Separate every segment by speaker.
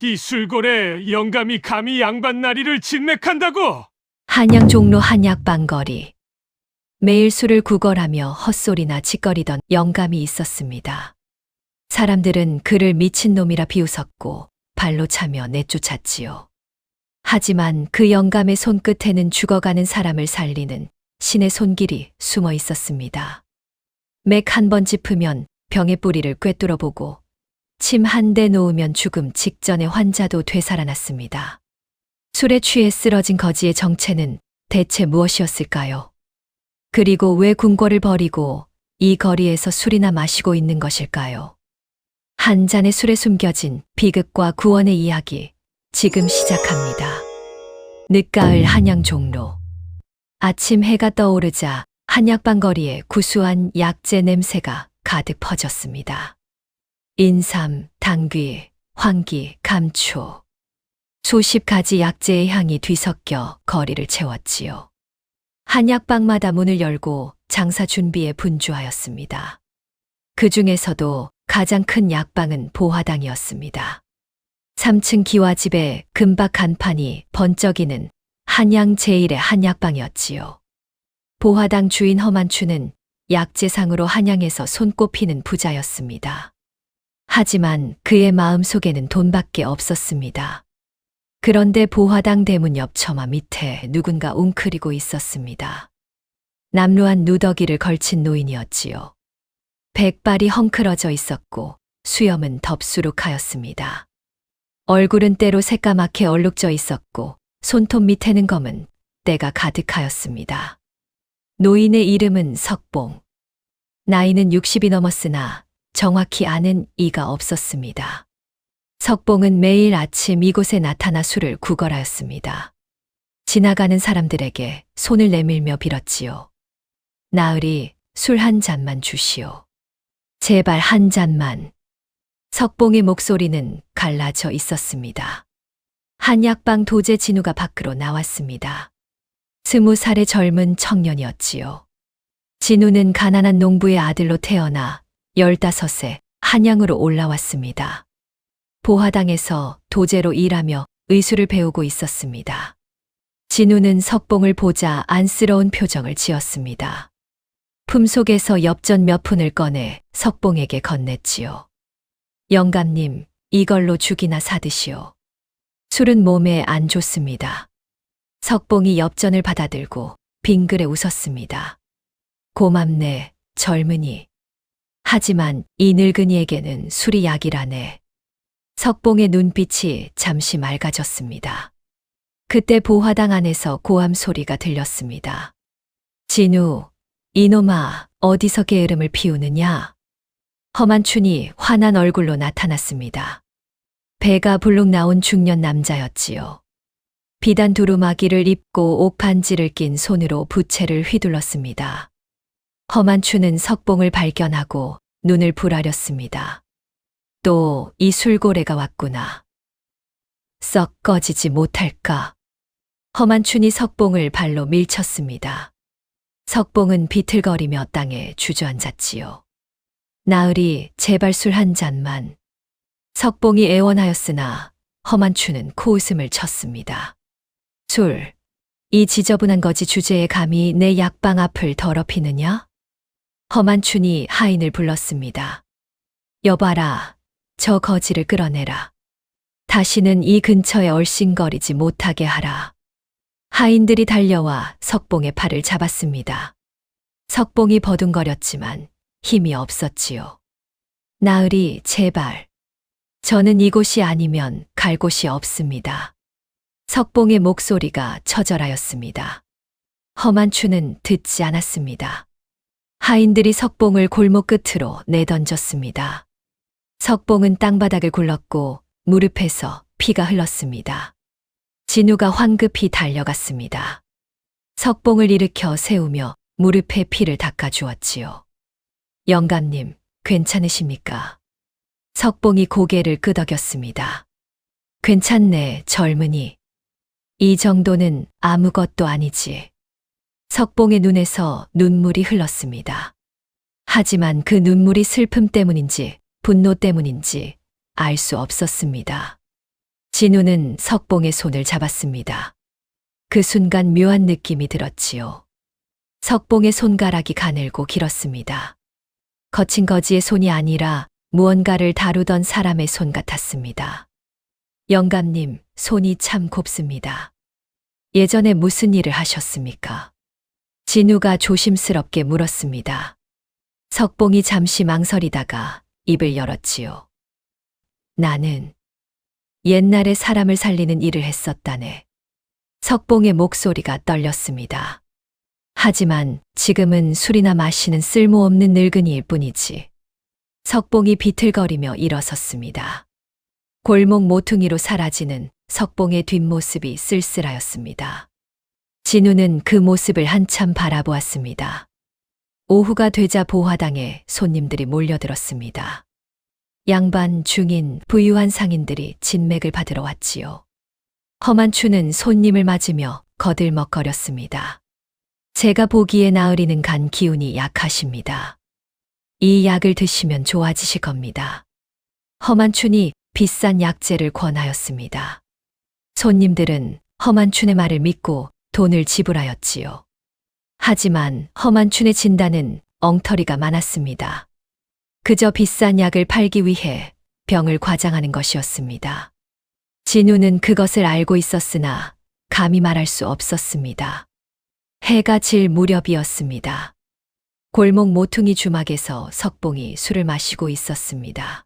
Speaker 1: 이 술골에 영감이 감히 양반나리를 진맥한다고!
Speaker 2: 한양 종로 한약방거리. 매일 술을 구걸하며 헛소리나 짓거리던 영감이 있었습니다. 사람들은 그를 미친놈이라 비웃었고 발로 차며 내쫓았지요. 하지만 그 영감의 손끝에는 죽어가는 사람을 살리는 신의 손길이 숨어 있었습니다. 맥 한 번 짚으면 병의 뿌리를 꿰뚫어 보고 침 한 대 놓으면 죽음 직전의 환자도 되살아났습니다. 술에 취해 쓰러진 거지의 정체는 대체 무엇이었을까요? 그리고 왜 궁궐을 버리고 이 거리에서 술이나 마시고 있는 것일까요? 한 잔의 술에 숨겨진 비극과 구원의 이야기, 지금 시작합니다. 늦가을 한양 종로. 아침 해가 떠오르자 한약방 거리에 구수한 약재 냄새가 가득 퍼졌습니다. 인삼, 당귀, 황기, 감초. 수십 가지 약재의 향이 뒤섞여 거리를 채웠지요. 한약방마다 문을 열고 장사 준비에 분주하였습니다. 그 중에서도 가장 큰 약방은 보화당이었습니다. 3층 기와집에 금박 간판이 번쩍이는 한양 제1의 한약방이었지요. 보화당 주인 허만추는 약재상으로 한양에서 손꼽히는 부자였습니다. 하지만 그의 마음속에는 돈밖에 없었습니다. 그런데 보화당 대문 옆 처마 밑에 누군가 웅크리고 있었습니다. 남루한 누더기를 걸친 노인이었지요. 백발이 헝클어져 있었고 수염은 덥수룩하였습니다. 얼굴은 때로 새까맣게 얼룩져 있었고 손톱 밑에는 검은 때가 가득하였습니다. 노인의 이름은 석봉. 나이는 60이 넘었으나 정확히 아는 이가 없었습니다. 석봉은 매일 아침 이곳에 나타나 술을 구걸하였습니다. 지나가는 사람들에게 손을 내밀며 빌었지요. 나으리, 술 한 잔만 주시오. 제발 한 잔만. 석봉의 목소리는 갈라져 있었습니다. 한약방 도제 진우가 밖으로 나왔습니다. 20살의 젊은 청년이었지요. 진우는 가난한 농부의 아들로 태어나 15세 한양으로 올라왔습니다. 보화당에서 도제로 일하며 의술을 배우고 있었습니다. 진우는 석봉을 보자 안쓰러운 표정을 지었습니다. 품속에서 엽전 몇 푼을 꺼내 석봉에게 건넸지요. 영감님, 이걸로 죽이나 사드시오. 술은 몸에 안 좋습니다. 석봉이 엽전을 받아들고 빙그레 웃었습니다. 고맙네, 젊은이. 하지만 이 늙은이에게는 술이 약이라네. 석봉의 눈빛이 잠시 맑아졌습니다. 그때 보화당 안에서 고함 소리가 들렸습니다. 진우, 이놈아, 어디서 게으름을 피우느냐? 허만춘이 화난 얼굴로 나타났습니다. 배가 불룩 나온 중년 남자였지요. 비단 두루마기를 입고 옥판지를 낀 손으로 부채를 휘둘렀습니다. 허만춘은 석봉을 발견하고 눈을 부라렸습니다. 또 이 술고래가 왔구나. 썩 꺼지지 못할까. 허만춘이 석봉을 발로 밀쳤습니다. 석봉은 비틀거리며 땅에 주저앉았지요. 나으리, 제발 술 한 잔만. 석봉이 애원하였으나 허만춘은 코웃음을 쳤습니다. 술, 이 지저분한 거지 주제에 감히 내 약방 앞을 더럽히느냐? 허만춘이 하인을 불렀습니다. 여봐라, 저 거지를 끌어내라. 다시는 이 근처에 얼씬거리지 못하게 하라. 하인들이 달려와 석봉의 팔을 잡았습니다. 석봉이 버둥거렸지만 힘이 없었지요. 나으리, 제발. 저는 이곳이 아니면 갈 곳이 없습니다. 석봉의 목소리가 처절하였습니다. 허만춘은 듣지 않았습니다. 하인들이 석봉을 골목 끝으로 내던졌습니다. 석봉은 땅바닥을 굴렀고 무릎에서 피가 흘렀습니다. 진우가 황급히 달려갔습니다. 석봉을 일으켜 세우며 무릎에 피를 닦아주었지요. 영감님, 괜찮으십니까? 석봉이 고개를 끄덕였습니다. 괜찮네, 젊은이. 이 정도는 아무것도 아니지. 석봉의 눈에서 눈물이 흘렀습니다. 하지만 그 눈물이 슬픔 때문인지 분노 때문인지 알 수 없었습니다. 진우는 석봉의 손을 잡았습니다. 그 순간 묘한 느낌이 들었지요. 석봉의 손가락이 가늘고 길었습니다. 거친 거지의 손이 아니라 무언가를 다루던 사람의 손 같았습니다. 영감님, 손이 참 곱습니다. 예전에 무슨 일을 하셨습니까? 진우가 조심스럽게 물었습니다. 석봉이 잠시 망설이다가 입을 열었지요. 나는 옛날에 사람을 살리는 일을 했었다네. 석봉의 목소리가 떨렸습니다. 하지만 지금은 술이나 마시는 쓸모없는 늙은이일 뿐이지. 석봉이 비틀거리며 일어섰습니다. 골목 모퉁이로 사라지는 석봉의 뒷모습이 쓸쓸하였습니다. 진우는 그 모습을 한참 바라보았습니다. 오후가 되자 보화당에 손님들이 몰려들었습니다. 양반, 중인, 부유한 상인들이 진맥을 받으러 왔지요. 허만추는 손님을 맞으며 거들먹거렸습니다. 제가 보기에 나으리는 간 기운이 약하십니다. 이 약을 드시면 좋아지실 겁니다. 허만춘이 비싼 약재를 권하였습니다. 손님들은 허만춘의 말을 믿고 돈을 지불하였지요. 하지만 허만춘의 진단은 엉터리가 많았습니다. 그저 비싼 약을 팔기 위해 병을 과장하는 것이었습니다. 진우는 그것을 알고 있었으나 감히 말할 수 없었습니다. 해가 질 무렵이었습니다. 골목 모퉁이 주막에서 석봉이 술을 마시고 있었습니다.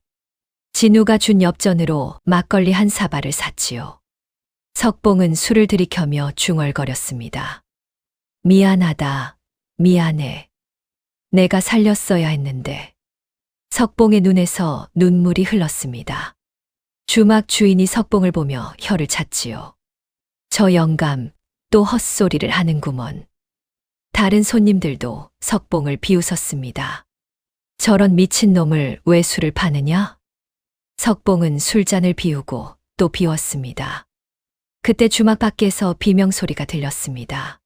Speaker 2: 진우가 준 엽전으로 막걸리 한 사발을 샀지요. 석봉은 술을 들이켜며 중얼거렸습니다. 미안하다, 미안해. 내가 살렸어야 했는데. 석봉의 눈에서 눈물이 흘렀습니다. 주막 주인이 석봉을 보며 혀를 찼지요. 저 영감 또 헛소리를 하는구먼. 다른 손님들도 석봉을 비웃었습니다. 저런 미친 놈을 왜 술을 파느냐? 석봉은 술잔을 비우고 또 비웠습니다. 그때 주막 밖에서 비명소리가 들렸습니다.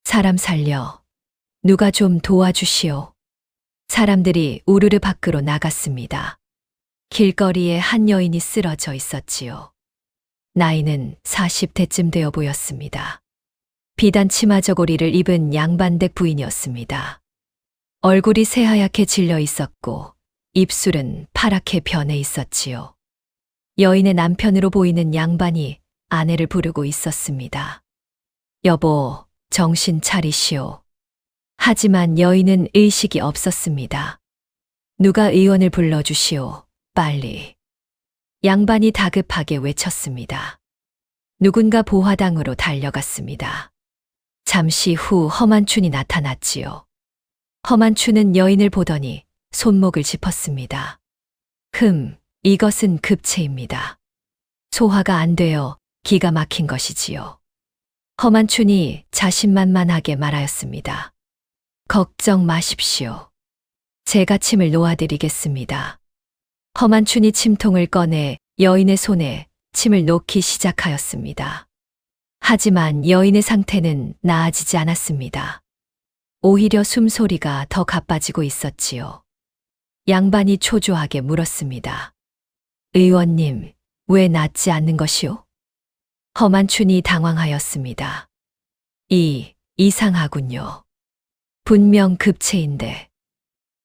Speaker 2: 사람 살려. 누가 좀 도와주시오. 사람들이 우르르 밖으로 나갔습니다. 길거리에 한 여인이 쓰러져 있었지요. 나이는 40대쯤 되어 보였습니다. 비단 치마 저고리를 입은 양반댁 부인이었습니다. 얼굴이 새하얗게 질려 있었고 입술은 파랗게 변해 있었지요. 여인의 남편으로 보이는 양반이 아내를 부르고 있었습니다. 여보, 정신 차리시오. 하지만 여인은 의식이 없었습니다. 누가 의원을 불러주시오. 빨리. 양반이 다급하게 외쳤습니다. 누군가 보화당으로 달려갔습니다. 잠시 후 허만춘이 나타났지요. 허만춘은 여인을 보더니 손목을 짚었습니다. 이것은 급체입니다. 소화가 안 되어 기가 막힌 것이지요. 허만춘이 자신만만하게 말하였습니다. 걱정 마십시오. 제가 침을 놓아드리겠습니다. 허만춘이 침통을 꺼내 여인의 손에 침을 놓기 시작하였습니다. 하지만 여인의 상태는 나아지지 않았습니다. 오히려 숨소리가 더 가빠지고 있었지요. 양반이 초조하게 물었습니다. 의원님, 왜 낫지 않는 것이오? 허만춘이 당황하였습니다. 이상하군요. 분명 급체인데.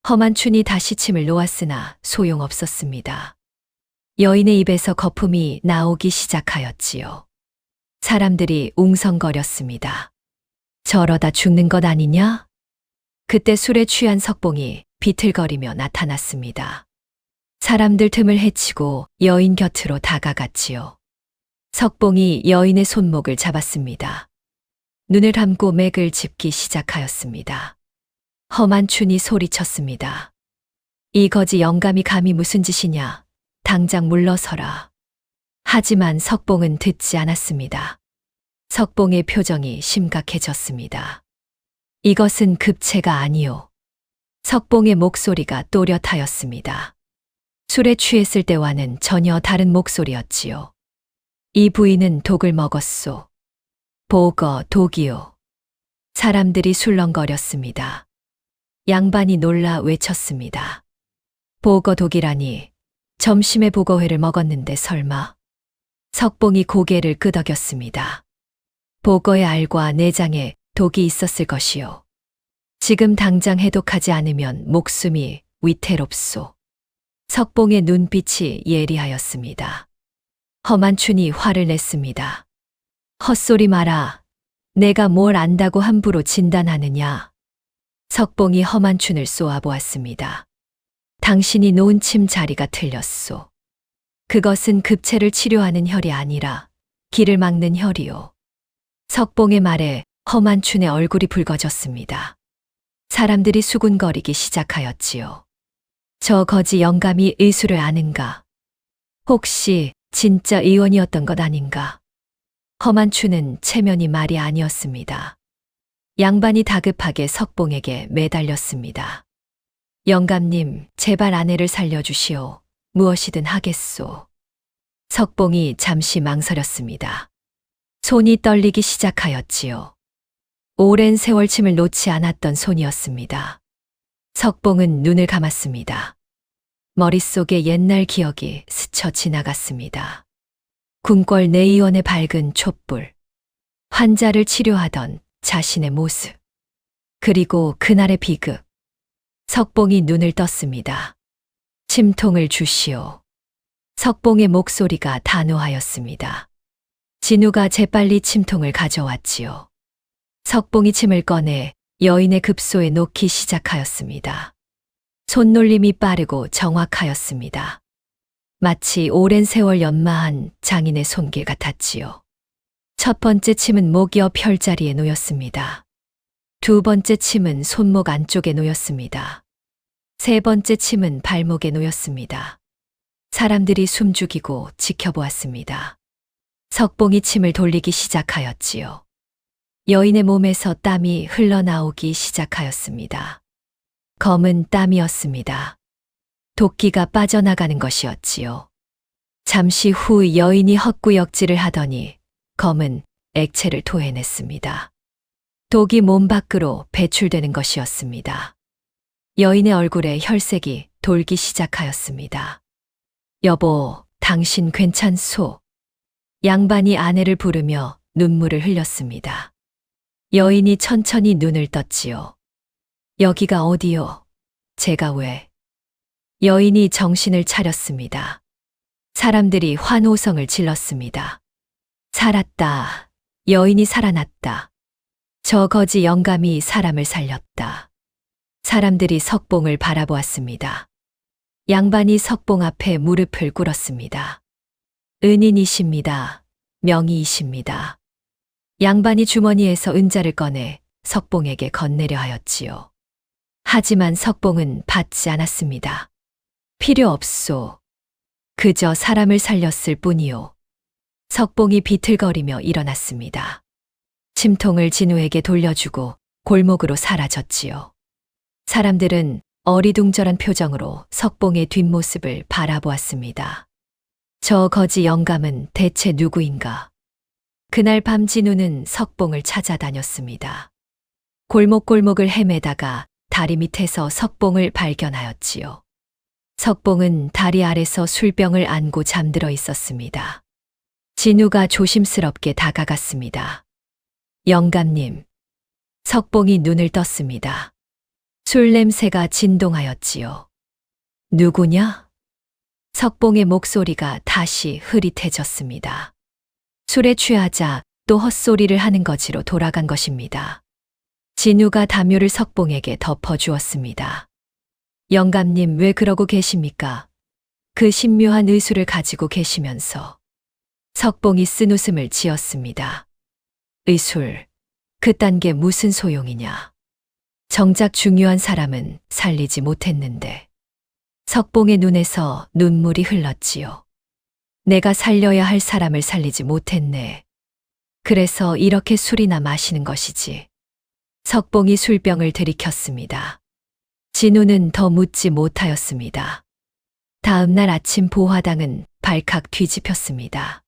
Speaker 2: 허만춘이 다시 침을 놓았으나 소용없었습니다. 여인의 입에서 거품이 나오기 시작하였지요. 사람들이 웅성거렸습니다. 저러다 죽는 것 아니냐? 그때 술에 취한 석봉이 비틀거리며 나타났습니다. 사람들 틈을 헤치고 여인 곁으로 다가갔지요. 석봉이 여인의 손목을 잡았습니다. 눈을 감고 맥을 짚기 시작하였습니다. 허만춘이 소리쳤습니다. 이 거지 영감이 감히 무슨 짓이냐? 당장 물러서라. 하지만 석봉은 듣지 않았습니다. 석봉의 표정이 심각해졌습니다. 이것은 급체가 아니오. 석봉의 목소리가 또렷하였습니다. 술에 취했을 때와는 전혀 다른 목소리였지요. 이 부인은 독을 먹었소. 보거 독이요. 사람들이 술렁거렸습니다. 양반이 놀라 외쳤습니다. 보거 독이라니. 점심에 보거회를 먹었는데 설마. 석봉이 고개를 끄덕였습니다. 보거의 알과 내장에 독이 있었을 것이요. 지금 당장 해독하지 않으면 목숨이 위태롭소. 석봉의 눈빛이 예리하였습니다. 허만춘이 화를 냈습니다. 헛소리 마라. 내가 뭘 안다고 함부로 진단하느냐. 석봉이 허만춘을 쏘아보았습니다. 당신이 놓은 침 자리가 틀렸소. 그것은 급체를 치료하는 혈이 아니라 길을 막는 혈이요. 석봉의 말에 허만춘의 얼굴이 붉어졌습니다. 사람들이 수군거리기 시작하였지요. 저 거지 영감이 의수를 아는가? 혹시 진짜 의원이었던 것 아닌가? 허만춘은 체면이 말이 아니었습니다. 양반이 다급하게 석봉에게 매달렸습니다. 영감님, 제발 아내를 살려주시오. 무엇이든 하겠소. 석봉이 잠시 망설였습니다. 손이 떨리기 시작하였지요. 오랜 세월 침을 놓지 않았던 손이었습니다. 석봉은 눈을 감았습니다. 머릿속에 옛날 기억이 스쳐 지나갔습니다. 궁궐 내의원의 밝은 촛불, 환자를 치료하던 자신의 모습, 그리고 그날의 비극. 석봉이 눈을 떴습니다. 침통을 주시오. 석봉의 목소리가 단호하였습니다. 진우가 재빨리 침통을 가져왔지요. 석봉이 침을 꺼내 여인의 급소에 놓기 시작하였습니다. 손놀림이 빠르고 정확하였습니다. 마치 오랜 세월 연마한 장인의 손길 같았지요. 첫 번째 침은 목 옆 혈자리에 놓였습니다. 두 번째 침은 손목 안쪽에 놓였습니다. 세 번째 침은 발목에 놓였습니다. 사람들이 숨죽이고 지켜보았습니다. 석봉이 침을 돌리기 시작하였지요. 여인의 몸에서 땀이 흘러나오기 시작하였습니다. 검은 땀이었습니다. 도끼가 빠져나가는 것이었지요. 잠시 후 여인이 헛구역질을 하더니 검은 액체를 토해냈습니다. 독이 몸 밖으로 배출되는 것이었습니다. 여인의 얼굴에 혈색이 돌기 시작하였습니다. 여보, 당신 괜찮소? 양반이 아내를 부르며 눈물을 흘렸습니다. 여인이 천천히 눈을 떴지요. 여기가 어디요? 제가 왜? 여인이 정신을 차렸습니다. 사람들이 환호성을 질렀습니다. 살았다. 여인이 살아났다. 저 거지 영감이 사람을 살렸다. 사람들이 석봉을 바라보았습니다. 양반이 석봉 앞에 무릎을 꿇었습니다. 은인이십니다. 명의이십니다. 양반이 주머니에서 은자를 꺼내 석봉에게 건네려 하였지요. 하지만 석봉은 받지 않았습니다. 필요 없소. 그저 사람을 살렸을 뿐이요. 석봉이 비틀거리며 일어났습니다. 침통을 진우에게 돌려주고 골목으로 사라졌지요. 사람들은 어리둥절한 표정으로 석봉의 뒷모습을 바라보았습니다. 저 거지 영감은 대체 누구인가? 그날 밤 진우는 석봉을 찾아다녔습니다. 골목골목을 헤매다가 다리 밑에서 석봉을 발견하였지요. 석봉은 다리 아래서 술병을 안고 잠들어 있었습니다. 진우가 조심스럽게 다가갔습니다. 영감님. 석봉이 눈을 떴습니다. 술 냄새가 진동하였지요. 누구냐? 석봉의 목소리가 다시 흐릿해졌습니다. 술에 취하자 또 헛소리를 하는 거지로 돌아간 것입니다. 진우가 담요를 석봉에게 덮어주었습니다. 영감님 왜 그러고 계십니까? 그 신묘한 의술을 가지고 계시면서. 석봉이 쓴웃음을 지었습니다. 의술, 그딴 게 무슨 소용이냐. 정작 중요한 사람은 살리지 못했는데. 석봉의 눈에서 눈물이 흘렀지요. 내가 살려야 할 사람을 살리지 못했네. 그래서 이렇게 술이나 마시는 것이지. 석봉이 술병을 들이켰습니다. 진우는 더 묻지 못하였습니다. 다음 날 아침 보화당은 발칵 뒤집혔습니다.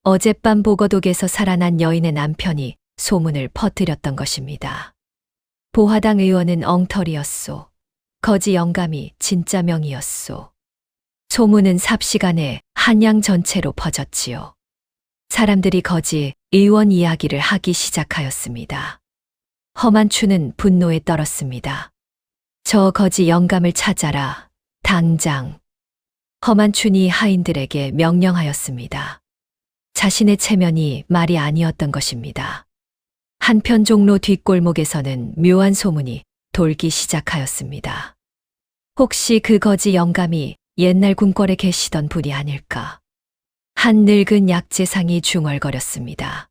Speaker 2: 어젯밤 보거독에서 살아난 여인의 남편이 소문을 퍼뜨렸던 것입니다. 보화당 의원은 엉터리였소. 거지 영감이 진짜 명이었소. 소문은 삽시간에 한양 전체로 퍼졌지요. 사람들이 거지 의원 이야기를 하기 시작하였습니다. 허만추는 분노에 떨었습니다. 저 거지 영감을 찾아라. 당장. 허만춘이 하인들에게 명령하였습니다. 자신의 체면이 말이 아니었던 것입니다. 한편 종로 뒷골목에서는 묘한 소문이 돌기 시작하였습니다. 혹시 그 거지 영감이 옛날 궁궐에 계시던 분이 아닐까? 한 늙은 약재상이 중얼거렸습니다.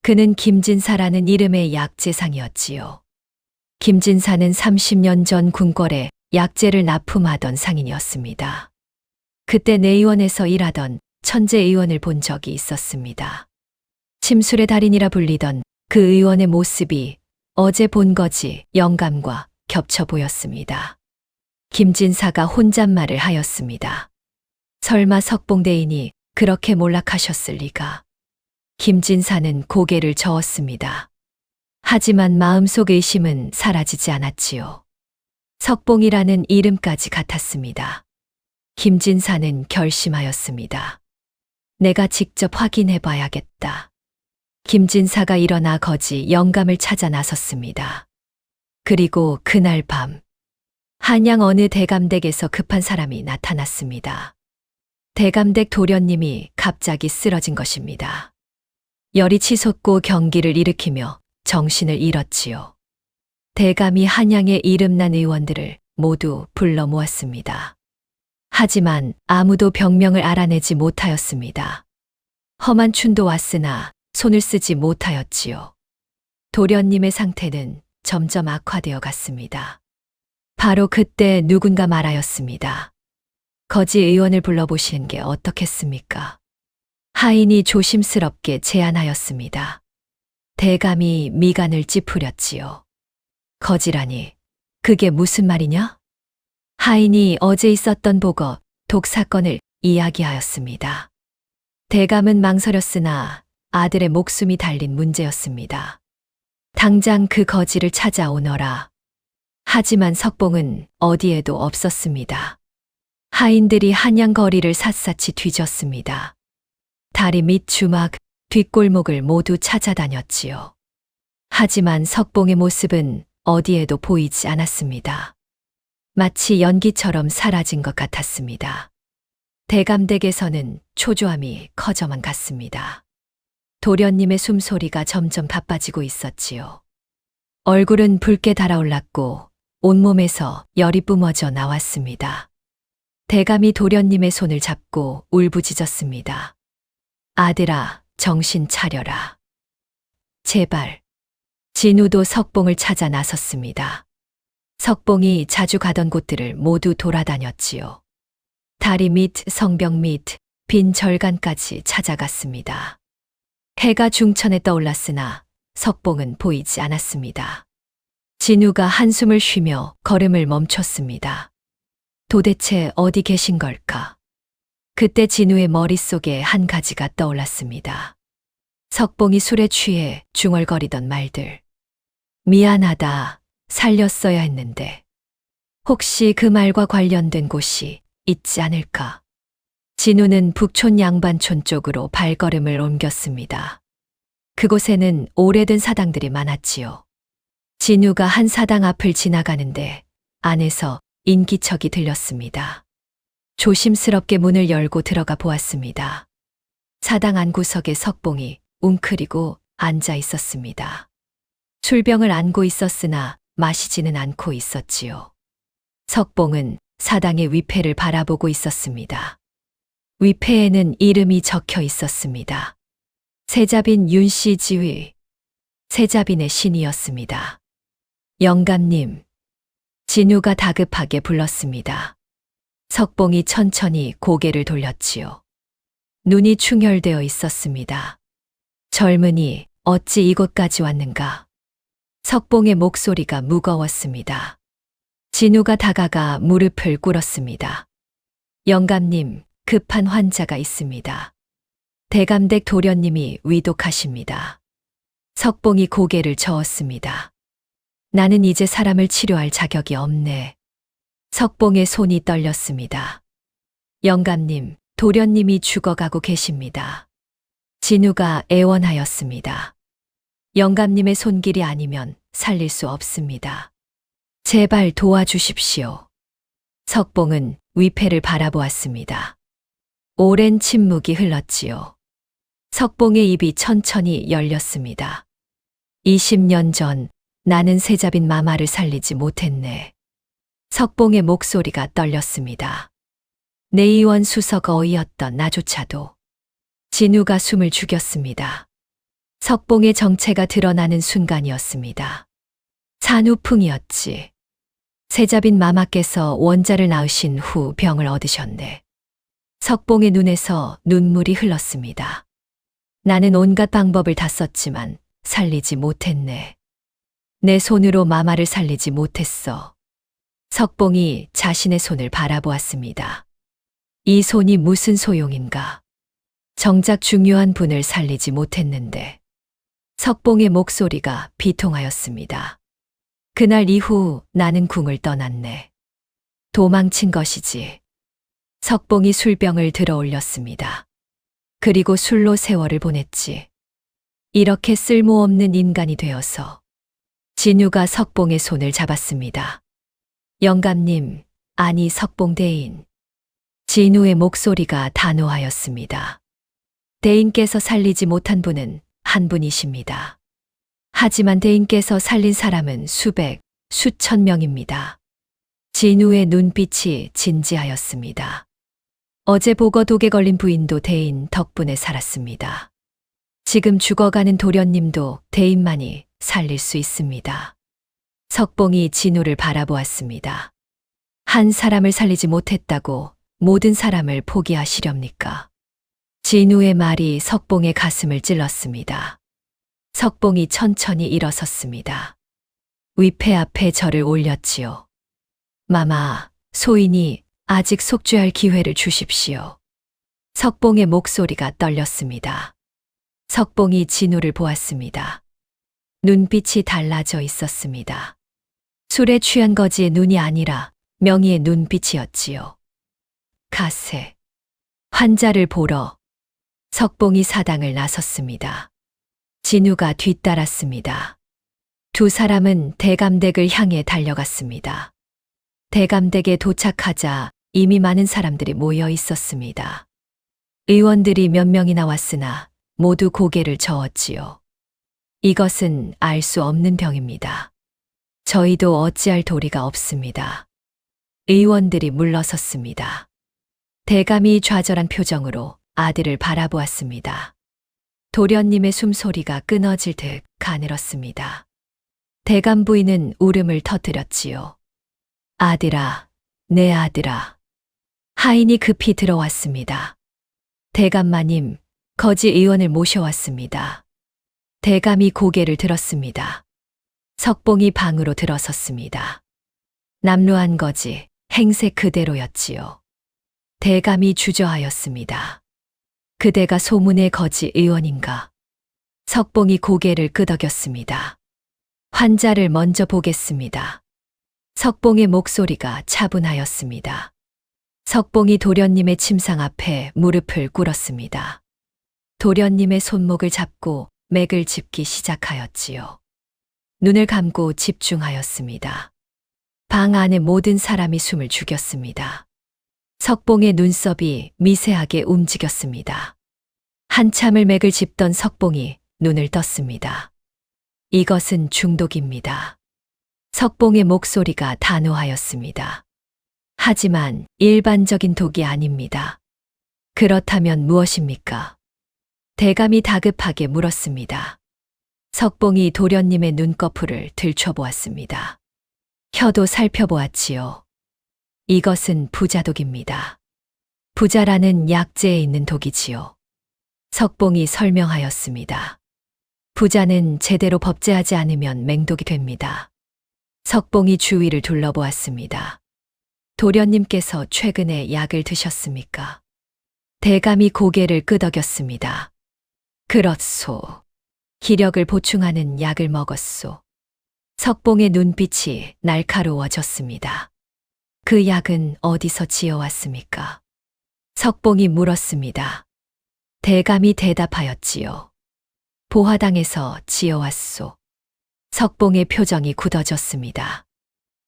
Speaker 2: 그는 김진사라는 이름의 약재상이었지요. 김진사는 30년 전 궁궐에 약재를 납품하던 상인이었습니다. 그때 내의원에서 일하던 천재 의원을 본 적이 있었습니다. 침술의 달인이라 불리던 그 의원의 모습이 어제 본 거지 영감과 겹쳐 보였습니다. 김진사가 혼잣말을 하였습니다. 설마 석봉대인이 그렇게 몰락하셨을 리가. 김진사는 고개를 저었습니다. 하지만 마음속 의심은 사라지지 않았지요. 석봉이라는 이름까지 같았습니다. 김진사는 결심하였습니다. 내가 직접 확인해 봐야겠다. 김진사가 일어나 거지 영감을 찾아 나섰습니다. 그리고 그날 밤, 한양 어느 대감댁에서 급한 사람이 나타났습니다. 대감댁 도련님이 갑자기 쓰러진 것입니다. 열이 치솟고 경기를 일으키며 정신을 잃었지요. 대감이 한양의 이름난 의원들을 모두 불러 모았습니다. 하지만 아무도 병명을 알아내지 못하였습니다. 허만춘도 왔으나 손을 쓰지 못하였지요. 도련님의 상태는 점점 악화되어 갔습니다. 바로 그때 누군가 말하였습니다. 거지 의원을 불러보시는 게 어떻겠습니까? 하인이 조심스럽게 제안하였습니다. 대감이 미간을 찌푸렸지요. 거지라니, 그게 무슨 말이냐? 하인이 어제 있었던 보거, 독사건을 이야기하였습니다. 대감은 망설였으나 아들의 목숨이 달린 문제였습니다. 당장 그 거지를 찾아오너라. 하지만 석봉은 어디에도 없었습니다. 하인들이 한양 거리를 샅샅이 뒤졌습니다. 다리 밑 주막, 뒷골목을 모두 찾아다녔지요. 하지만 석봉의 모습은 어디에도 보이지 않았습니다. 마치 연기처럼 사라진 것 같았습니다. 대감댁에서는 초조함이 커져만 갔습니다. 도련님의 숨소리가 점점 바빠지고 있었지요. 얼굴은 붉게 달아올랐고 온몸에서 열이 뿜어져 나왔습니다. 대감이 도련님의 손을 잡고 울부짖었습니다. 아들아, 정신 차려라. 제발. 진우도 석봉을 찾아 나섰습니다. 석봉이 자주 가던 곳들을 모두 돌아다녔지요. 다리 밑, 성벽 밑, 빈 절간까지 찾아갔습니다. 해가 중천에 떠올랐으나 석봉은 보이지 않았습니다. 진우가 한숨을 쉬며 걸음을 멈췄습니다. 도대체 어디 계신 걸까? 그때 진우의 머릿속에 한 가지가 떠올랐습니다. 석봉이 술에 취해 중얼거리던 말들. 미안하다, 살렸어야 했는데. 혹시 그 말과 관련된 곳이 있지 않을까? 진우는 북촌 양반촌 쪽으로 발걸음을 옮겼습니다. 그곳에는 오래된 사당들이 많았지요. 진우가 한 사당 앞을 지나가는데 안에서 인기척이 들렸습니다. 조심스럽게 문을 열고 들어가 보았습니다. 사당 안구석에 석봉이 웅크리고 앉아 있었습니다. 술병을 안고 있었으나 마시지는 않고 있었지요. 석봉은 사당의 위패를 바라보고 있었습니다. 위패에는 이름이 적혀 있었습니다. 세자빈 윤씨 지휘. 세자빈의 신이었습니다. 영감님. 진우가 다급하게 불렀습니다. 석봉이 천천히 고개를 돌렸지요. 눈이 충혈되어 있었습니다. 젊은이, 어찌 이곳까지 왔는가? 석봉의 목소리가 무거웠습니다. 진우가 다가가 무릎을 꿇었습니다. 영감님, 급한 환자가 있습니다. 대감댁 도련님이 위독하십니다. 석봉이 고개를 저었습니다. 나는 이제 사람을 치료할 자격이 없네. 석봉의 손이 떨렸습니다. 영감님, 도련님이 죽어가고 계십니다. 진우가 애원하였습니다. 영감님의 손길이 아니면 살릴 수 없습니다. 제발 도와주십시오. 석봉은 위패를 바라보았습니다. 오랜 침묵이 흘렀지요. 석봉의 입이 천천히 열렸습니다. 20년 전 나는 세자빈 마마를 살리지 못했네. 석봉의 목소리가 떨렸습니다. 내의원 수석 어이였던 나조차도. 진우가 숨을 죽였습니다. 석봉의 정체가 드러나는 순간이었습니다. 산후풍이었지. 세자빈 마마께서 원자를 낳으신 후 병을 얻으셨네. 석봉의 눈에서 눈물이 흘렀습니다. 나는 온갖 방법을 다 썼지만 살리지 못했네. 내 손으로 마마를 살리지 못했어. 석봉이 자신의 손을 바라보았습니다. 이 손이 무슨 소용인가? 정작 중요한 분을 살리지 못했는데. 석봉의 목소리가 비통하였습니다. 그날 이후 나는 궁을 떠났네. 도망친 것이지. 석봉이 술병을 들어 올렸습니다. 그리고 술로 세월을 보냈지. 이렇게 쓸모없는 인간이 되어서. 진우가 석봉의 손을 잡았습니다. 영감님, 아니 석봉 대인. 진우의 목소리가 단호하였습니다. 대인께서 살리지 못한 분은 한 분이십니다. 하지만 대인께서 살린 사람은 수백, 수천 명입니다. 진우의 눈빛이 진지하였습니다. 어제 보거 독에 걸린 부인도 대인 덕분에 살았습니다. 지금 죽어가는 도련님도 대인만이 살릴 수 있습니다. 석봉이 진우를 바라보았습니다. 한 사람을 살리지 못했다고 모든 사람을 포기하시렵니까? 진우의 말이 석봉의 가슴을 찔렀습니다. 석봉이 천천히 일어섰습니다. 위패 앞에 절을 올렸지요. 마마, 소인이 아직 속죄할 기회를 주십시오. 석봉의 목소리가 떨렸습니다. 석봉이 진우를 보았습니다. 눈빛이 달라져 있었습니다. 술에 취한 거지의 눈이 아니라 명의의 눈빛이었지요. 가세. 환자를 보러 석봉이 사당을 나섰습니다. 진우가 뒤따랐습니다. 두 사람은 대감댁을 향해 달려갔습니다. 대감댁에 도착하자 이미 많은 사람들이 모여 있었습니다. 의원들이 몇 명이나 왔으나 모두 고개를 저었지요. 이것은 알 수 없는 병입니다. 저희도 어찌할 도리가 없습니다. 의원들이 물러섰습니다. 대감이 좌절한 표정으로 아들을 바라보았습니다. 도련님의 숨소리가 끊어질 듯 가늘었습니다. 대감 부인은 울음을 터뜨렸지요. 아들아, 내 아들아. 하인이 급히 들어왔습니다. 대감마님, 거지 의원을 모셔왔습니다. 대감이 고개를 들었습니다. 석봉이 방으로 들어섰습니다. 남루한 거지, 행세 그대로였지요. 대감이 주저하였습니다. 그대가 소문의 거지 의원인가? 석봉이 고개를 끄덕였습니다. 환자를 먼저 보겠습니다. 석봉의 목소리가 차분하였습니다. 석봉이 도련님의 침상 앞에 무릎을 꿇었습니다. 도련님의 손목을 잡고 맥을 짚기 시작하였지요. 눈을 감고 집중하였습니다. 방 안의 모든 사람이 숨을 죽였습니다. 석봉의 눈썹이 미세하게 움직였습니다. 한참을 맥을 짚던 석봉이 눈을 떴습니다. 이것은 중독입니다. 석봉의 목소리가 단호하였습니다. 하지만 일반적인 독이 아닙니다. 그렇다면 무엇입니까? 대감이 다급하게 물었습니다. 석봉이 도련님의 눈꺼풀을 들춰보았습니다. 혀도 살펴보았지요. 이것은 부자독입니다. 부자라는 약재에 있는 독이지요. 석봉이 설명하였습니다. 부자는 제대로 법제하지 않으면 맹독이 됩니다. 석봉이 주위를 둘러보았습니다. 도련님께서 최근에 약을 드셨습니까? 대감이 고개를 끄덕였습니다. 그렇소. 기력을 보충하는 약을 먹었소. 석봉의 눈빛이 날카로워졌습니다. 그 약은 어디서 지어왔습니까? 석봉이 물었습니다. 대감이 대답하였지요. 보화당에서 지어왔소. 석봉의 표정이 굳어졌습니다.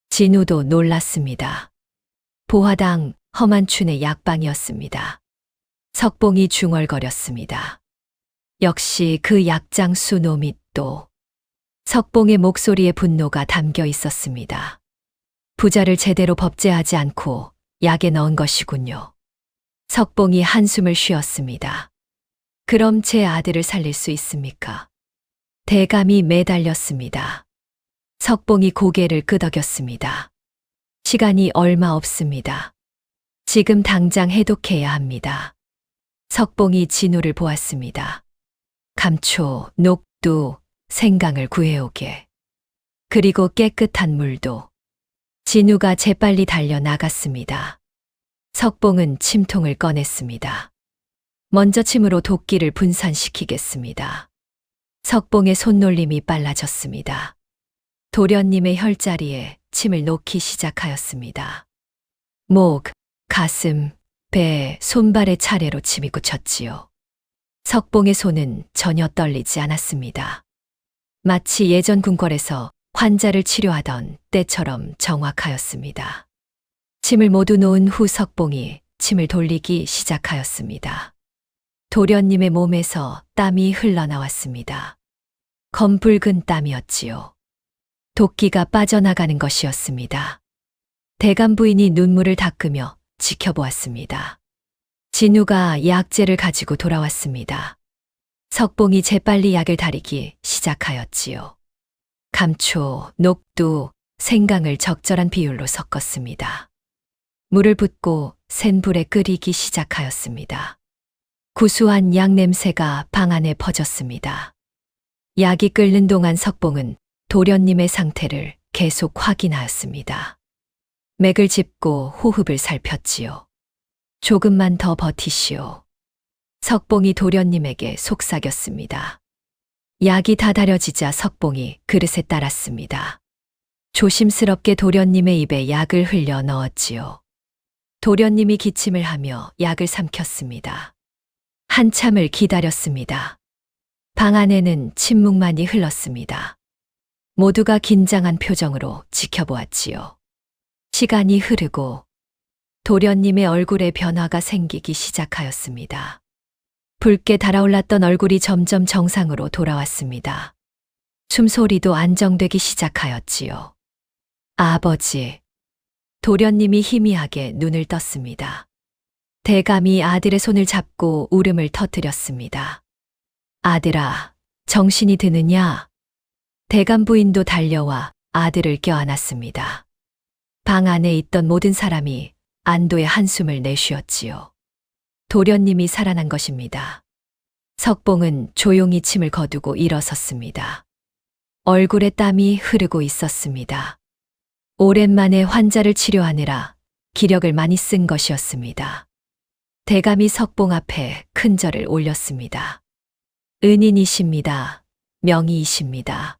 Speaker 2: 진우도 놀랐습니다. 보화당 험한춘의 약방이었습니다. 석봉이 중얼거렸습니다. 역시 그 약장수 놈이 또. 석봉의 목소리에 분노가 담겨 있었습니다. 부자를 제대로 법제하지 않고 약에 넣은 것이군요. 석봉이 한숨을 쉬었습니다. 그럼 제 아들을 살릴 수 있습니까? 대감이 매달렸습니다. 석봉이 고개를 끄덕였습니다. 시간이 얼마 없습니다. 지금 당장 해독해야 합니다. 석봉이 진우를 보았습니다. 감초, 녹두, 생강을 구해오게. 그리고 깨끗한 물도. 진우가 재빨리 달려 나갔습니다. 석봉은 침통을 꺼냈습니다. 먼저 침으로 도끼를 분산시키겠습니다. 석봉의 손놀림이 빨라졌습니다. 도련님의 혈자리에 침을 놓기 시작하였습니다. 목, 가슴, 배, 손발의 차례로 침이 굳혔지요. 석봉의 손은 전혀 떨리지 않았습니다. 마치 예전 궁궐에서 환자를 치료하던 때처럼 정확하였습니다. 침을 모두 놓은 후 석봉이 침을 돌리기 시작하였습니다. 도련님의 몸에서 땀이 흘러나왔습니다. 검붉은 땀이었지요. 도끼가 빠져나가는 것이었습니다. 대감 부인이 눈물을 닦으며 지켜보았습니다. 진우가 약재를 가지고 돌아왔습니다. 석봉이 재빨리 약을 다리기 시작하였지요. 감초, 녹두, 생강을 적절한 비율로 섞었습니다. 물을 붓고 센 불에 끓이기 시작하였습니다. 구수한 약 냄새가 방 안에 퍼졌습니다. 약이 끓는 동안 석봉은 도련님의 상태를 계속 확인하였습니다. 맥을 짚고 호흡을 살폈지요. 조금만 더 버티시오. 석봉이 도련님에게 속삭였습니다. 약이 다 다려지자 석봉이 그릇에 따랐습니다. 조심스럽게 도련님의 입에 약을 흘려 넣었지요. 도련님이 기침을 하며 약을 삼켰습니다. 한참을 기다렸습니다. 방 안에는 침묵만이 흘렀습니다. 모두가 긴장한 표정으로 지켜보았지요. 시간이 흐르고 도련님의 얼굴에 변화가 생기기 시작하였습니다. 붉게 달아올랐던 얼굴이 점점 정상으로 돌아왔습니다. 숨소리도 안정되기 시작하였지요. 아버지. 도련님이 희미하게 눈을 떴습니다. 대감이 아들의 손을 잡고 울음을 터뜨렸습니다. 아들아, 정신이 드느냐? 대감 부인도 달려와 아들을 껴안았습니다. 방 안에 있던 모든 사람이 안도의 한숨을 내쉬었지요. 도련님이 살아난 것입니다. 석봉은 조용히 침을 거두고 일어섰습니다. 얼굴에 땀이 흐르고 있었습니다. 오랜만에 환자를 치료하느라 기력을 많이 쓴 것이었습니다. 대감이 석봉 앞에 큰 절을 올렸습니다. 은인이십니다. 명의이십니다.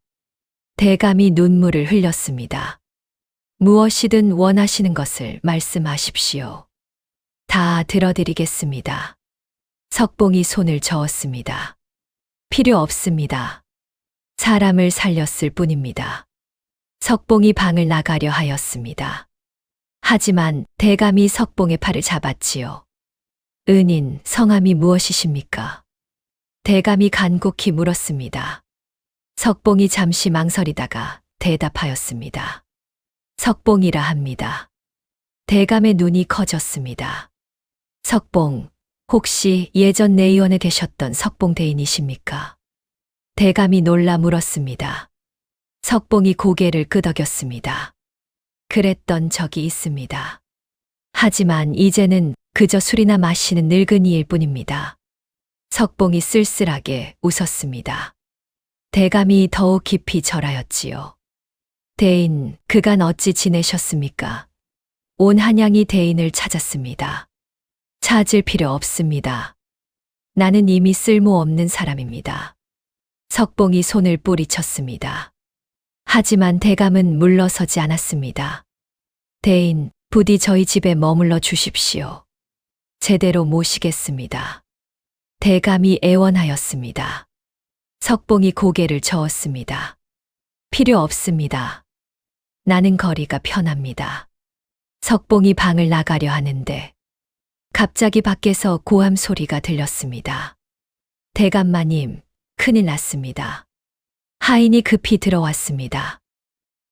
Speaker 2: 대감이 눈물을 흘렸습니다. 무엇이든 원하시는 것을 말씀하십시오. 다 들어드리겠습니다. 석봉이 손을 저었습니다. 필요 없습니다. 사람을 살렸을 뿐입니다. 석봉이 방을 나가려 하였습니다. 하지만 대감이 석봉의 팔을 잡았지요. 은인, 성함이 무엇이십니까? 대감이 간곡히 물었습니다. 석봉이 잠시 망설이다가 대답하였습니다. 석봉이라 합니다. 대감의 눈이 커졌습니다. 석봉, 혹시 예전 내의원에 계셨던 석봉 대인이십니까? 대감이 놀라 물었습니다. 석봉이 고개를 끄덕였습니다. 그랬던 적이 있습니다. 하지만 이제는 그저 술이나 마시는 늙은이일 뿐입니다. 석봉이 쓸쓸하게 웃었습니다. 대감이 더욱 깊이 절하였지요. 대인, 그간 어찌 지내셨습니까? 온 한양이 대인을 찾았습니다. 찾을 필요 없습니다. 나는 이미 쓸모없는 사람입니다. 석봉이 손을 뿌리쳤습니다. 하지만 대감은 물러서지 않았습니다. 대인, 부디 저희 집에 머물러 주십시오. 제대로 모시겠습니다. 대감이 애원하였습니다. 석봉이 고개를 저었습니다. 필요 없습니다. 나는 거리가 편합니다. 석봉이 방을 나가려 하는데 갑자기 밖에서 고함 소리가 들렸습니다. 대감마님, 큰일 났습니다. 하인이 급히 들어왔습니다.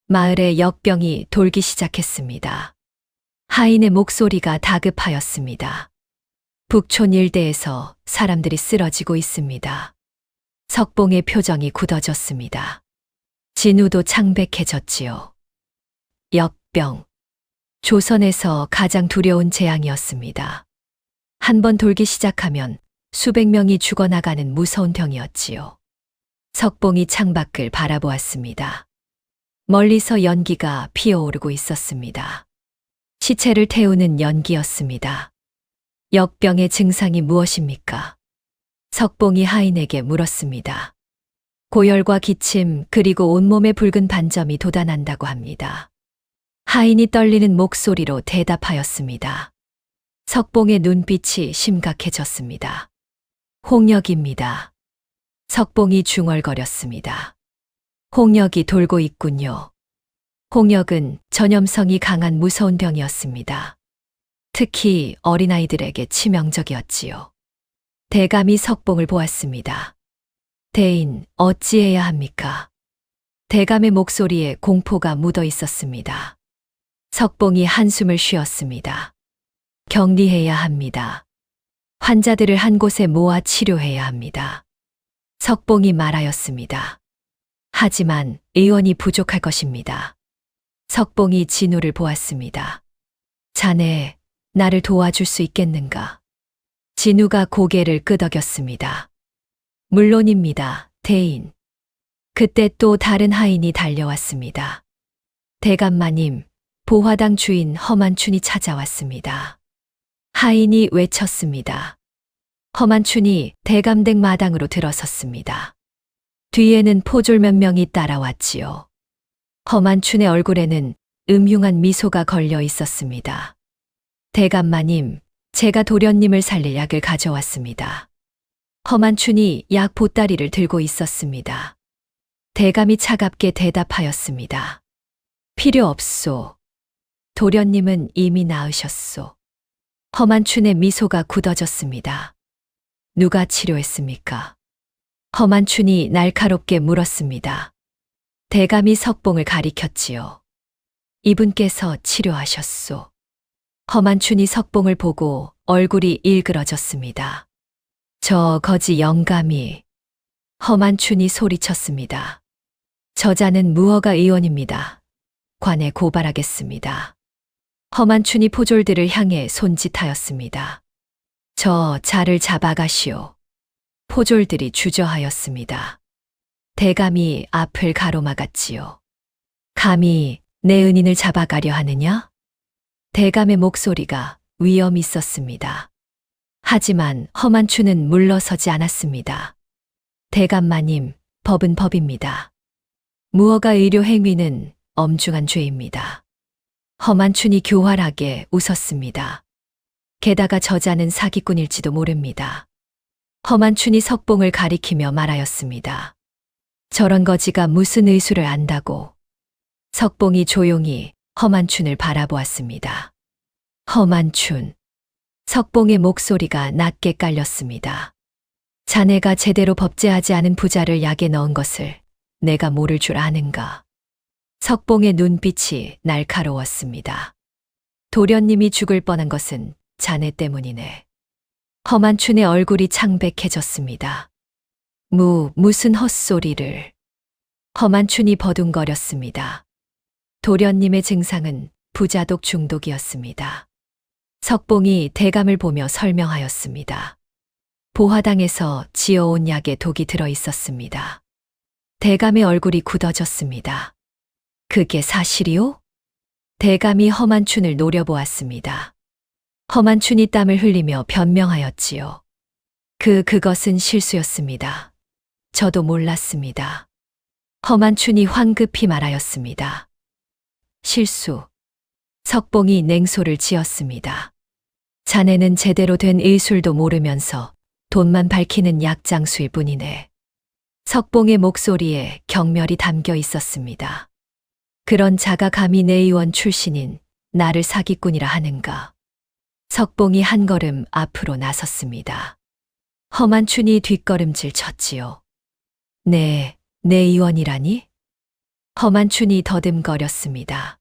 Speaker 2: 마을에 역병이 돌기 시작했습니다. 하인의 목소리가 다급하였습니다. 북촌 일대에서 사람들이 쓰러지고 있습니다. 석봉의 표정이 굳어졌습니다. 진우도 창백해졌지요. 역병. 조선에서 가장 두려운 재앙이었습니다. 한번 돌기 시작하면 수백 명이 죽어나가는 무서운 병이었지요. 석봉이 창밖을 바라보았습니다. 멀리서 연기가 피어오르고 있었습니다. 시체를 태우는 연기였습니다. 역병의 증상이 무엇입니까? 석봉이 하인에게 물었습니다. 고열과 기침 그리고 온몸에 붉은 반점이 돋아난다고 합니다. 하인이 떨리는 목소리로 대답하였습니다. 석봉의 눈빛이 심각해졌습니다. 홍역입니다. 석봉이 중얼거렸습니다. 홍역이 돌고 있군요. 홍역은 전염성이 강한 무서운 병이었습니다. 특히 어린아이들에게 치명적이었지요. 대감이 석봉을 보았습니다. 대인, 어찌해야 합니까? 대감의 목소리에 공포가 묻어 있었습니다. 석봉이 한숨을 쉬었습니다. 격리해야 합니다. 환자들을 한 곳에 모아 치료해야 합니다. 석봉이 말하였습니다. 하지만 의원이 부족할 것입니다. 석봉이 진우를 보았습니다. 자네, 나를 도와줄 수 있겠는가? 진우가 고개를 끄덕였습니다. 물론입니다, 대인. 그때 또 다른 하인이 달려왔습니다. 대감마님, 보화당 주인 허만춘이 찾아왔습니다. 하인이 외쳤습니다. 허만춘이 대감댁 마당으로 들어섰습니다. 뒤에는 포졸 몇 명이 따라왔지요. 허만춘의 얼굴에는 음흉한 미소가 걸려 있었습니다. 대감마님, 제가 도련님을 살릴 약을 가져왔습니다. 허만춘이 약 보따리를 들고 있었습니다. 대감이 차갑게 대답하였습니다. 필요 없소. 도련님은 이미 나으셨소. 허만춘의 미소가 굳어졌습니다. 누가 치료했습니까? 허만춘이 날카롭게 물었습니다. 대감이 석봉을 가리켰지요. 이분께서 치료하셨소. 허만춘이 석봉을 보고 얼굴이 일그러졌습니다. 저 거지 영감이. 허만춘이 소리쳤습니다. 저자는 무허가 의원입니다. 관에 고발하겠습니다. 허만춘이 포졸들을 향해 손짓하였습니다. 저 자를 잡아가시오. 포졸들이 주저하였습니다. 대감이 앞을 가로막았지요. 감히 내 은인을 잡아가려 하느냐? 대감의 목소리가 위엄 있었습니다. 하지만 허만춘은 물러서지 않았습니다. 대감마님, 법은 법입니다. 무허가 의료 행위는 엄중한 죄입니다. 허만춘이 교활하게 웃었습니다. 게다가 저자는 사기꾼일지도 모릅니다. 허만춘이 석봉을 가리키며 말하였습니다. 저런 거지가 무슨 의술을 안다고. 석봉이 조용히 허만춘을 바라보았습니다. 허만춘. 석봉의 목소리가 낮게 깔렸습니다. 자네가 제대로 법제하지 않은 부자를 약에 넣은 것을 내가 모를 줄 아는가. 석봉의 눈빛이 날카로웠습니다. 도련님이 죽을 뻔한 것은 자네 때문이네. 허만춘의 얼굴이 창백해졌습니다. 무슨 헛소리를. 허만춘이 버둥거렸습니다. 도련님의 증상은 부자독 중독이었습니다. 석봉이 대감을 보며 설명하였습니다. 보화당에서 지어온 약에 독이 들어 있었습니다. 대감의 얼굴이 굳어졌습니다. 그게 사실이요? 대감이 허만춘을 노려보았습니다. 허만춘이 땀을 흘리며 변명하였지요. 그것은 실수였습니다. 저도 몰랐습니다. 허만춘이 황급히 말하였습니다. 실수. 석봉이 냉소를 지었습니다. 자네는 제대로 된 의술도 모르면서 돈만 밝히는 약장수일 뿐이네. 석봉의 목소리에 경멸이 담겨 있었습니다. 그런 자가 감히 내 의원 출신인 나를 사기꾼이라 하는가. 석봉이 한 걸음 앞으로 나섰습니다. 허만춘이 뒷걸음질 쳤지요. 네, 내 의원이라니? 허만춘이 더듬거렸습니다.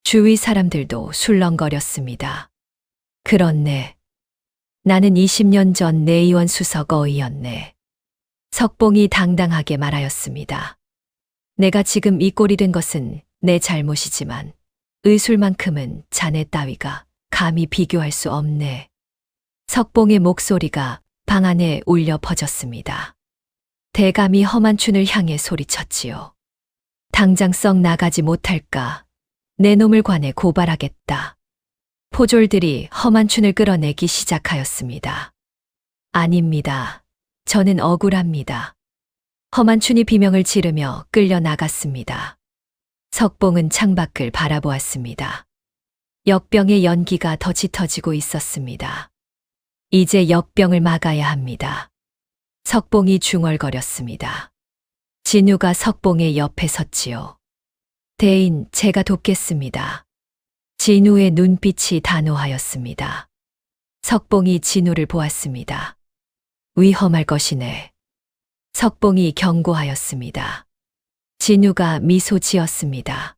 Speaker 2: 주위 사람들도 술렁거렸습니다. 그렇네. 나는 20년 전 내 의원 수석 어이였네. 석봉이 당당하게 말하였습니다. 내가 지금 이 꼴이 된 것은 내 잘못이지만 의술만큼은 자네 따위가 감히 비교할 수 없네. 석봉의 목소리가 방 안에 울려 퍼졌습니다. 대감이 허만춘을 향해 소리쳤지요. 당장 썩 나가지 못할까? 내 놈을 관해 고발하겠다. 포졸들이 허만춘을 끌어내기 시작하였습니다. 아닙니다. 저는 억울합니다. 허만춘이 비명을 지르며 끌려 나갔습니다. 석봉은 창밖을 바라보았습니다. 역병의 연기가 더 짙어지고 있었습니다. 이제 역병을 막아야 합니다. 석봉이 중얼거렸습니다. 진우가 석봉의 옆에 섰지요. 대인, 제가 돕겠습니다. 진우의 눈빛이 단호하였습니다. 석봉이 진우를 보았습니다. 위험할 것이네. 석봉이 경고하였습니다. 진우가 미소 지었습니다.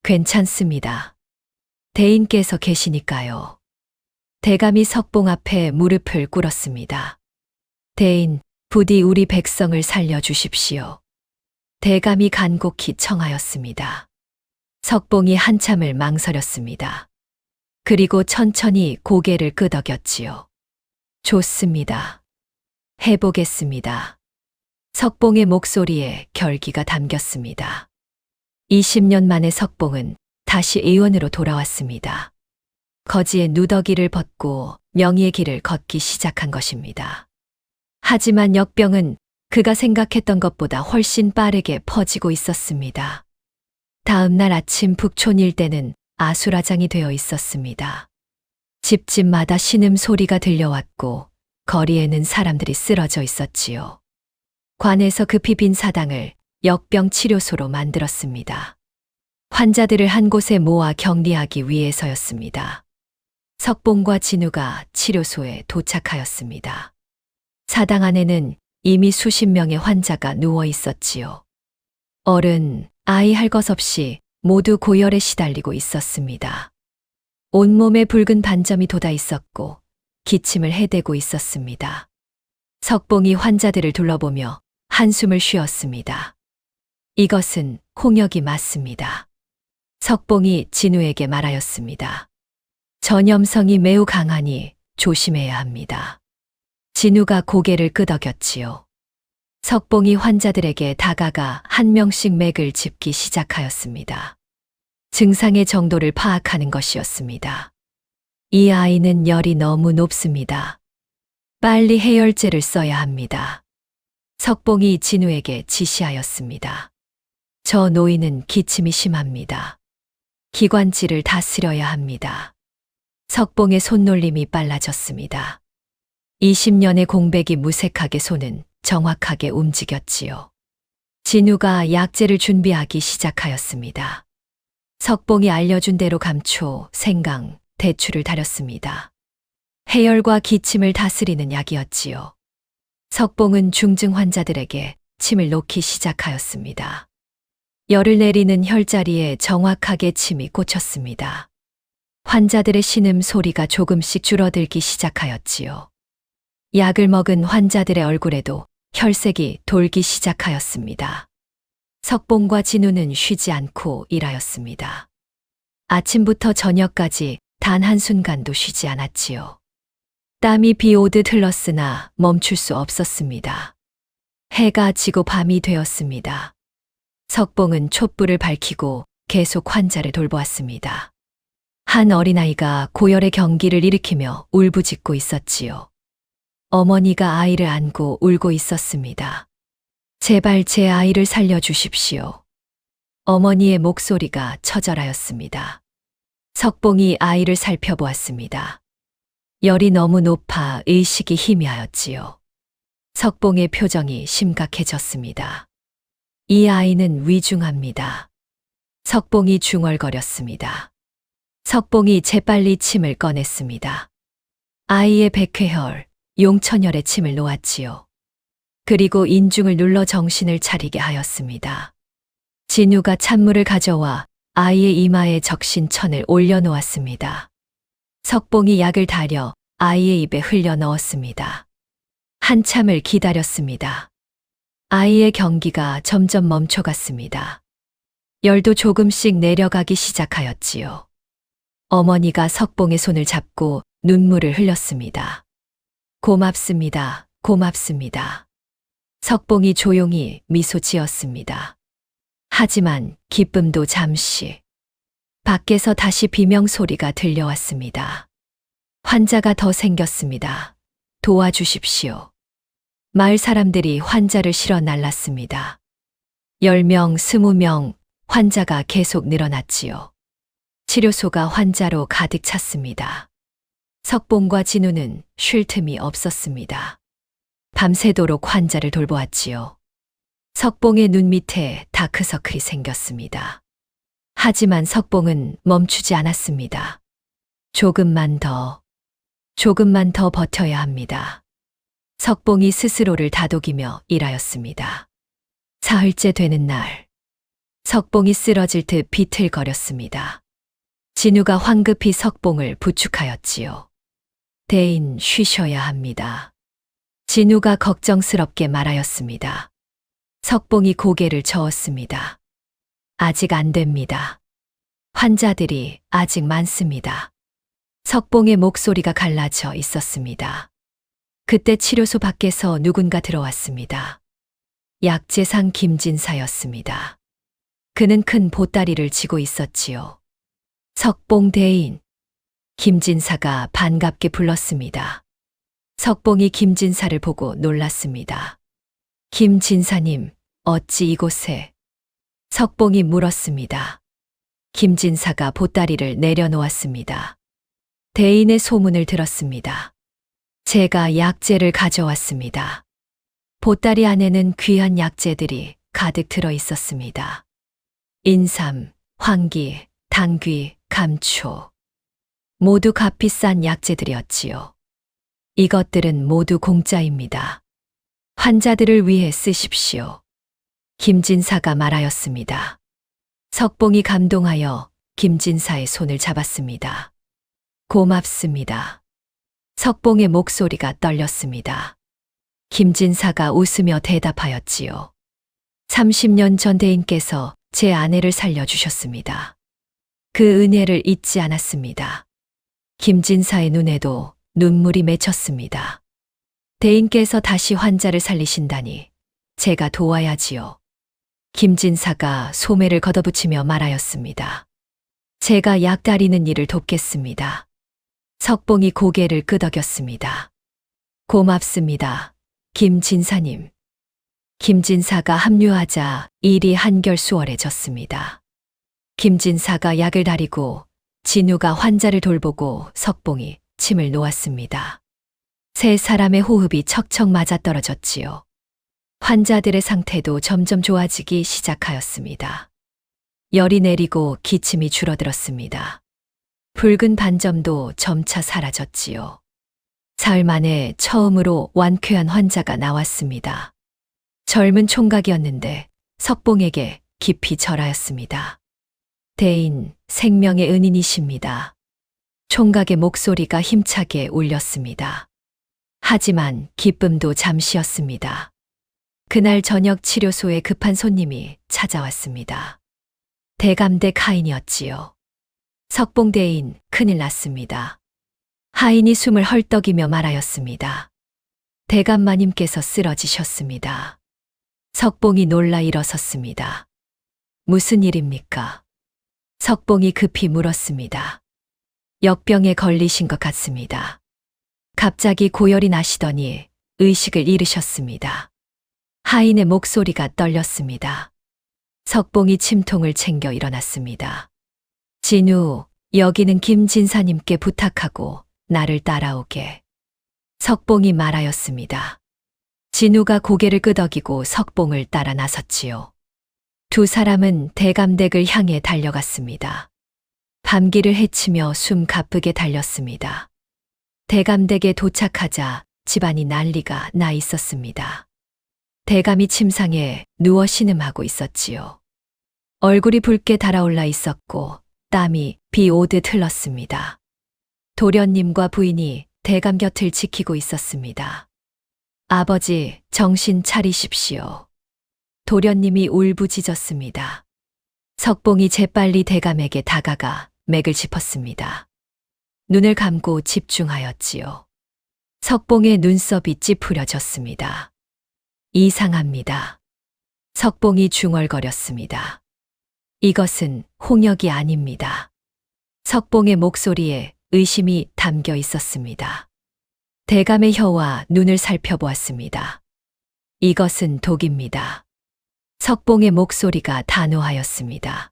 Speaker 2: 괜찮습니다. 대인께서 계시니까요. 대감이 석봉 앞에 무릎을 꿇었습니다. 대인, 부디 우리 백성을 살려주십시오. 대감이 간곡히 청하였습니다. 석봉이 한참을 망설였습니다. 그리고 천천히 고개를 끄덕였지요. 좋습니다. 해보겠습니다. 석봉의 목소리에 결기가 담겼습니다. 20년 만에 석봉은 다시 의원으로 돌아왔습니다. 거지의 누더기를 벗고 명의의 길을 걷기 시작한 것입니다. 하지만 역병은 그가 생각했던 것보다 훨씬 빠르게 퍼지고 있었습니다. 다음 날 아침 북촌 일대는 아수라장이 되어 있었습니다. 집집마다 신음 소리가 들려왔고 거리에는 사람들이 쓰러져 있었지요. 관에서 급히 빈 사당을 역병 치료소로 만들었습니다. 환자들을 한 곳에 모아 격리하기 위해서였습니다. 석봉과 진우가 치료소에 도착하였습니다. 사당 안에는 이미 수십 명의 환자가 누워 있었지요. 어른, 아이 할 것 없이 모두 고열에 시달리고 있었습니다. 온몸에 붉은 반점이 돋아 있었고 기침을 해대고 있었습니다. 석봉이 환자들을 둘러보며 한숨을 쉬었습니다. 이것은 홍역이 맞습니다. 석봉이 진우에게 말하였습니다. 전염성이 매우 강하니 조심해야 합니다. 진우가 고개를 끄덕였지요. 석봉이 환자들에게 다가가 한 명씩 맥을 짚기 시작하였습니다. 증상의 정도를 파악하는 것이었습니다. 이 아이는 열이 너무 높습니다. 빨리 해열제를 써야 합니다. 석봉이 진우에게 지시하였습니다. 저 노인은 기침이 심합니다. 기관지를 다스려야 합니다. 석봉의 손놀림이 빨라졌습니다. 20년의 공백이 무색하게 손은 정확하게 움직였지요. 진우가 약재를 준비하기 시작하였습니다. 석봉이 알려준 대로 감초, 생강, 대추를 다렸습니다. 해열과 기침을 다스리는 약이었지요. 석봉은 중증 환자들에게 침을 놓기 시작하였습니다. 열을 내리는 혈자리에 정확하게 침이 꽂혔습니다. 환자들의 신음 소리가 조금씩 줄어들기 시작하였지요. 약을 먹은 환자들의 얼굴에도 혈색이 돌기 시작하였습니다. 석봉과 진우는 쉬지 않고 일하였습니다. 아침부터 저녁까지 단 한순간도 쉬지 않았지요. 땀이 비 오듯 흘렀으나 멈출 수 없었습니다. 해가 지고 밤이 되었습니다. 석봉은 촛불을 밝히고 계속 환자를 돌보았습니다. 한 어린아이가 고열의 경기를 일으키며 울부짖고 있었지요. 어머니가 아이를 안고 울고 있었습니다. 제발 제 아이를 살려주십시오. 어머니의 목소리가 처절하였습니다. 석봉이 아이를 살펴보았습니다. 열이 너무 높아 의식이 희미하였지요. 석봉의 표정이 심각해졌습니다. 이 아이는 위중합니다. 석봉이 중얼거렸습니다. 석봉이 재빨리 침을 꺼냈습니다. 아이의 백회혈, 용천혈에 침을 놓았지요. 그리고 인중을 눌러 정신을 차리게 하였습니다. 진우가 찬물을 가져와 아이의 이마에 적신 천을 올려놓았습니다. 석봉이 약을 다려 아이의 입에 흘려 넣었습니다. 한참을 기다렸습니다. 아이의 경기가 점점 멈춰갔습니다. 열도 조금씩 내려가기 시작하였지요. 어머니가 석봉의 손을 잡고 눈물을 흘렸습니다. 고맙습니다. 고맙습니다. 석봉이 조용히 미소 지었습니다. 하지만 기쁨도 잠시. 밖에서 다시 비명 소리가 들려왔습니다. 환자가 더 생겼습니다. 도와주십시오. 마을 사람들이 환자를 실어 날랐습니다. 10명, 20명 환자가 계속 늘어났지요. 치료소가 환자로 가득 찼습니다. 석봉과 진우는 쉴 틈이 없었습니다. 밤새도록 환자를 돌보았지요. 석봉의 눈 밑에 다크서클이 생겼습니다. 하지만 석봉은 멈추지 않았습니다. 조금만 더 버텨야 합니다. 석봉이 스스로를 다독이며 일하였습니다. 사흘째 되는 날, 석봉이 쓰러질 듯 비틀거렸습니다. 진우가 황급히 석봉을 부축하였지요. 대인 쉬셔야 합니다. 진우가 걱정스럽게 말하였습니다. 석봉이 고개를 저었습니다. 아직 안 됩니다. 환자들이 아직 많습니다. 석봉의 목소리가 갈라져 있었습니다. 그때 치료소 밖에서 누군가 들어왔습니다. 약재상 김진사였습니다. 그는 큰 보따리를 지고 있었지요. 석봉 대인. 김진사가 반갑게 불렀습니다. 석봉이 김진사를 보고 놀랐습니다. 김진사님, 어찌 이곳에? 석봉이 물었습니다. 김진사가 보따리를 내려놓았습니다. 대인의 소문을 들었습니다. 제가 약재를 가져왔습니다. 보따리 안에는 귀한 약재들이 가득 들어 있었습니다. 인삼, 황기, 당귀, 감초. 모두 값비싼 약재들이었지요. 이것들은 모두 공짜입니다. 환자들을 위해 쓰십시오. 김진사가 말하였습니다. 석봉이 감동하여 김진사의 손을 잡았습니다. 고맙습니다. 석봉의 목소리가 떨렸습니다. 김진사가 웃으며 대답하였지요. 30년 전 대인께서 제 아내를 살려주셨습니다. 그 은혜를 잊지 않았습니다. 김진사의 눈에도 눈물이 맺혔습니다. 대인께서 다시 환자를 살리신다니 제가 도와야지요. 김진사가 소매를 걷어붙이며 말하였습니다. 제가 약 다리는 일을 돕겠습니다. 석봉이 고개를 끄덕였습니다. 고맙습니다. 김진사님. 김진사가 합류하자 일이 한결 수월해졌습니다. 김진사가 약을 다리고 진우가 환자를 돌보고 석봉이 침을 놓았습니다. 세 사람의 호흡이 척척 맞아떨어졌지요. 환자들의 상태도 점점 좋아지기 시작하였습니다. 열이 내리고 기침이 줄어들었습니다. 붉은 반점도 점차 사라졌지요. 사흘 만에 처음으로 완쾌한 환자가 나왔습니다. 젊은 총각이었는데 석봉에게 깊이 절하였습니다. 대인, 생명의 은인이십니다. 총각의 목소리가 힘차게 울렸습니다. 하지만 기쁨도 잠시였습니다. 그날 저녁 치료소에 급한 손님이 찾아왔습니다. 대감대 카인이었지요. 석봉 대인, 큰일 났습니다. 하인이 숨을 헐떡이며 말하였습니다. 대감마님께서 쓰러지셨습니다. 석봉이 놀라 일어섰습니다. 무슨 일입니까? 석봉이 급히 물었습니다. 역병에 걸리신 것 같습니다. 갑자기 고열이 나시더니 의식을 잃으셨습니다. 하인의 목소리가 떨렸습니다. 석봉이 침통을 챙겨 일어났습니다. 진우, 여기는 김진사님께 부탁하고 나를 따라오게. 석봉이 말하였습니다. 진우가 고개를 끄덕이고 석봉을 따라 나섰지요. 두 사람은 대감댁을 향해 달려갔습니다. 밤길을 헤치며 숨 가쁘게 달렸습니다. 대감댁에 도착하자 집안이 난리가 나 있었습니다. 대감이 침상에 누워 신음하고 있었지요. 얼굴이 붉게 달아올라 있었고 땀이 비 오듯 흘렀습니다. 도련님과 부인이 대감 곁을 지키고 있었습니다. 아버지, 정신 차리십시오. 도련님이 울부짖었습니다. 석봉이 재빨리 대감에게 다가가 맥을 짚었습니다. 눈을 감고 집중하였지요. 석봉의 눈썹이 찌푸려졌습니다. 이상합니다. 석봉이 중얼거렸습니다. 이것은 홍역이 아닙니다. 석봉의 목소리에 의심이 담겨 있었습니다. 대감의 혀와 눈을 살펴보았습니다. 이것은 독입니다. 석봉의 목소리가 단호하였습니다.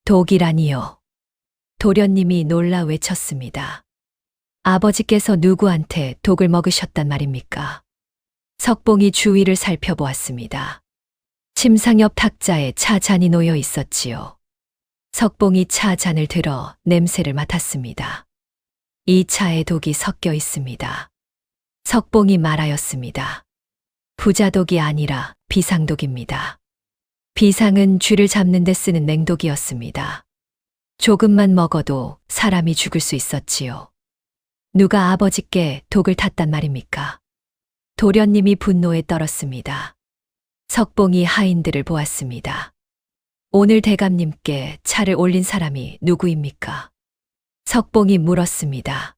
Speaker 2: 독이라니요. 도련님이 놀라 외쳤습니다. 아버지께서 누구한테 독을 먹으셨단 말입니까? 석봉이 주위를 살펴보았습니다. 침상 옆 탁자에 차 잔이 놓여 있었지요. 석봉이 차 잔을 들어 냄새를 맡았습니다. 이 차에 독이 섞여 있습니다. 석봉이 말하였습니다. 부자독이 아니라 비상독입니다. 비상은 쥐를 잡는 데 쓰는 냉독이었습니다. 조금만 먹어도 사람이 죽을 수 있었지요. 누가 아버지께 독을 탔단 말입니까? 도련님이 분노에 떨었습니다. 석봉이 하인들을 보았습니다. 오늘 대감님께 차를 올린 사람이 누구입니까? 석봉이 물었습니다.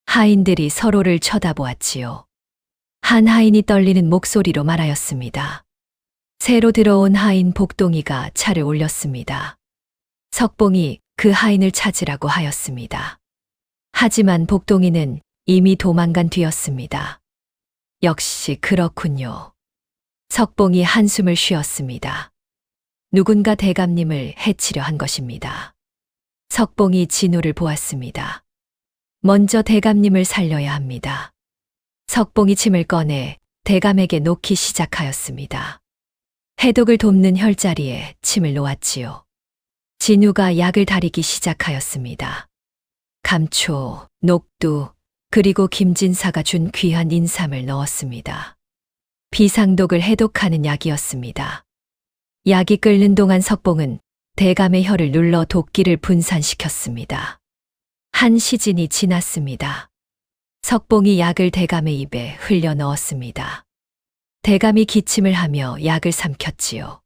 Speaker 2: 하인들이 서로를 쳐다보았지요. 한 하인이 떨리는 목소리로 말하였습니다. 새로 들어온 하인 복동이가 차를 올렸습니다. 석봉이 그 하인을 찾으라고 하였습니다. 하지만 복동이는 이미 도망간 뒤였습니다. 역시 그렇군요. 석봉이 한숨을 쉬었습니다. 누군가 대감님을 해치려 한 것입니다. 석봉이 진우를 보았습니다. 먼저 대감님을 살려야 합니다. 석봉이 침을 꺼내 대감에게 놓기 시작하였습니다. 해독을 돕는 혈자리에 침을 놓았지요. 진우가 약을 다리기 시작하였습니다. 감초, 녹두, 그리고 김진사가 준 귀한 인삼을 넣었습니다. 비상독을 해독하는 약이었습니다. 약이 끓는 동안 석봉은 대감의 혀를 눌러 독기를 분산시켰습니다. 한 시진이 지났습니다. 석봉이 약을 대감의 입에 흘려 넣었습니다. 대감이 기침을 하며 약을 삼켰지요.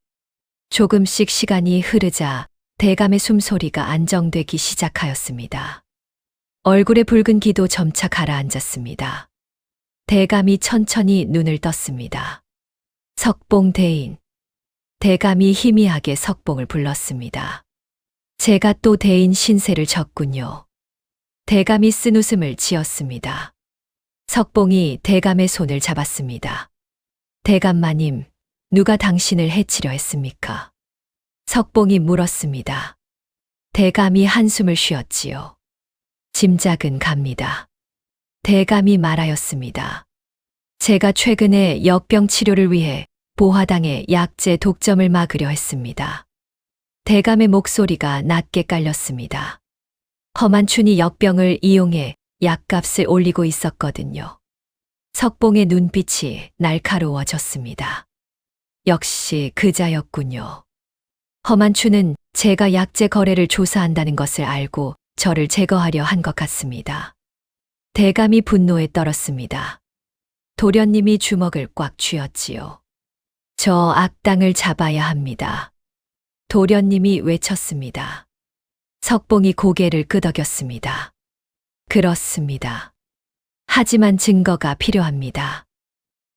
Speaker 2: 조금씩 시간이 흐르자 대감의 숨소리가 안정되기 시작하였습니다. 얼굴의 붉은 기도 점차 가라앉았습니다. 대감이 천천히 눈을 떴습니다. 석봉 대인. 대감이 희미하게 석봉을 불렀습니다. 제가 또 대인 신세를 졌군요. 대감이 쓴 웃음을 지었습니다. 석봉이 대감의 손을 잡았습니다. 대감마님, 누가 당신을 해치려 했습니까? 석봉이 물었습니다. 대감이 한숨을 쉬었지요. 짐작은 갑니다. 대감이 말하였습니다. 제가 최근에 역병 치료를 위해 보화당에 약재 독점을 막으려 했습니다. 대감의 목소리가 낮게 깔렸습니다. 허만춘이 역병을 이용해 약값을 올리고 있었거든요. 석봉의 눈빛이 날카로워졌습니다. 역시 그자였군요. 허만춘은 제가 약재 거래를 조사한다는 것을 알고 저를 제거하려 한 것 같습니다. 대감이 분노에 떨었습니다. 도련님이 주먹을 꽉 쥐었지요. 저 악당을 잡아야 합니다. 도련님이 외쳤습니다. 석봉이 고개를 끄덕였습니다. 그렇습니다. 하지만 증거가 필요합니다.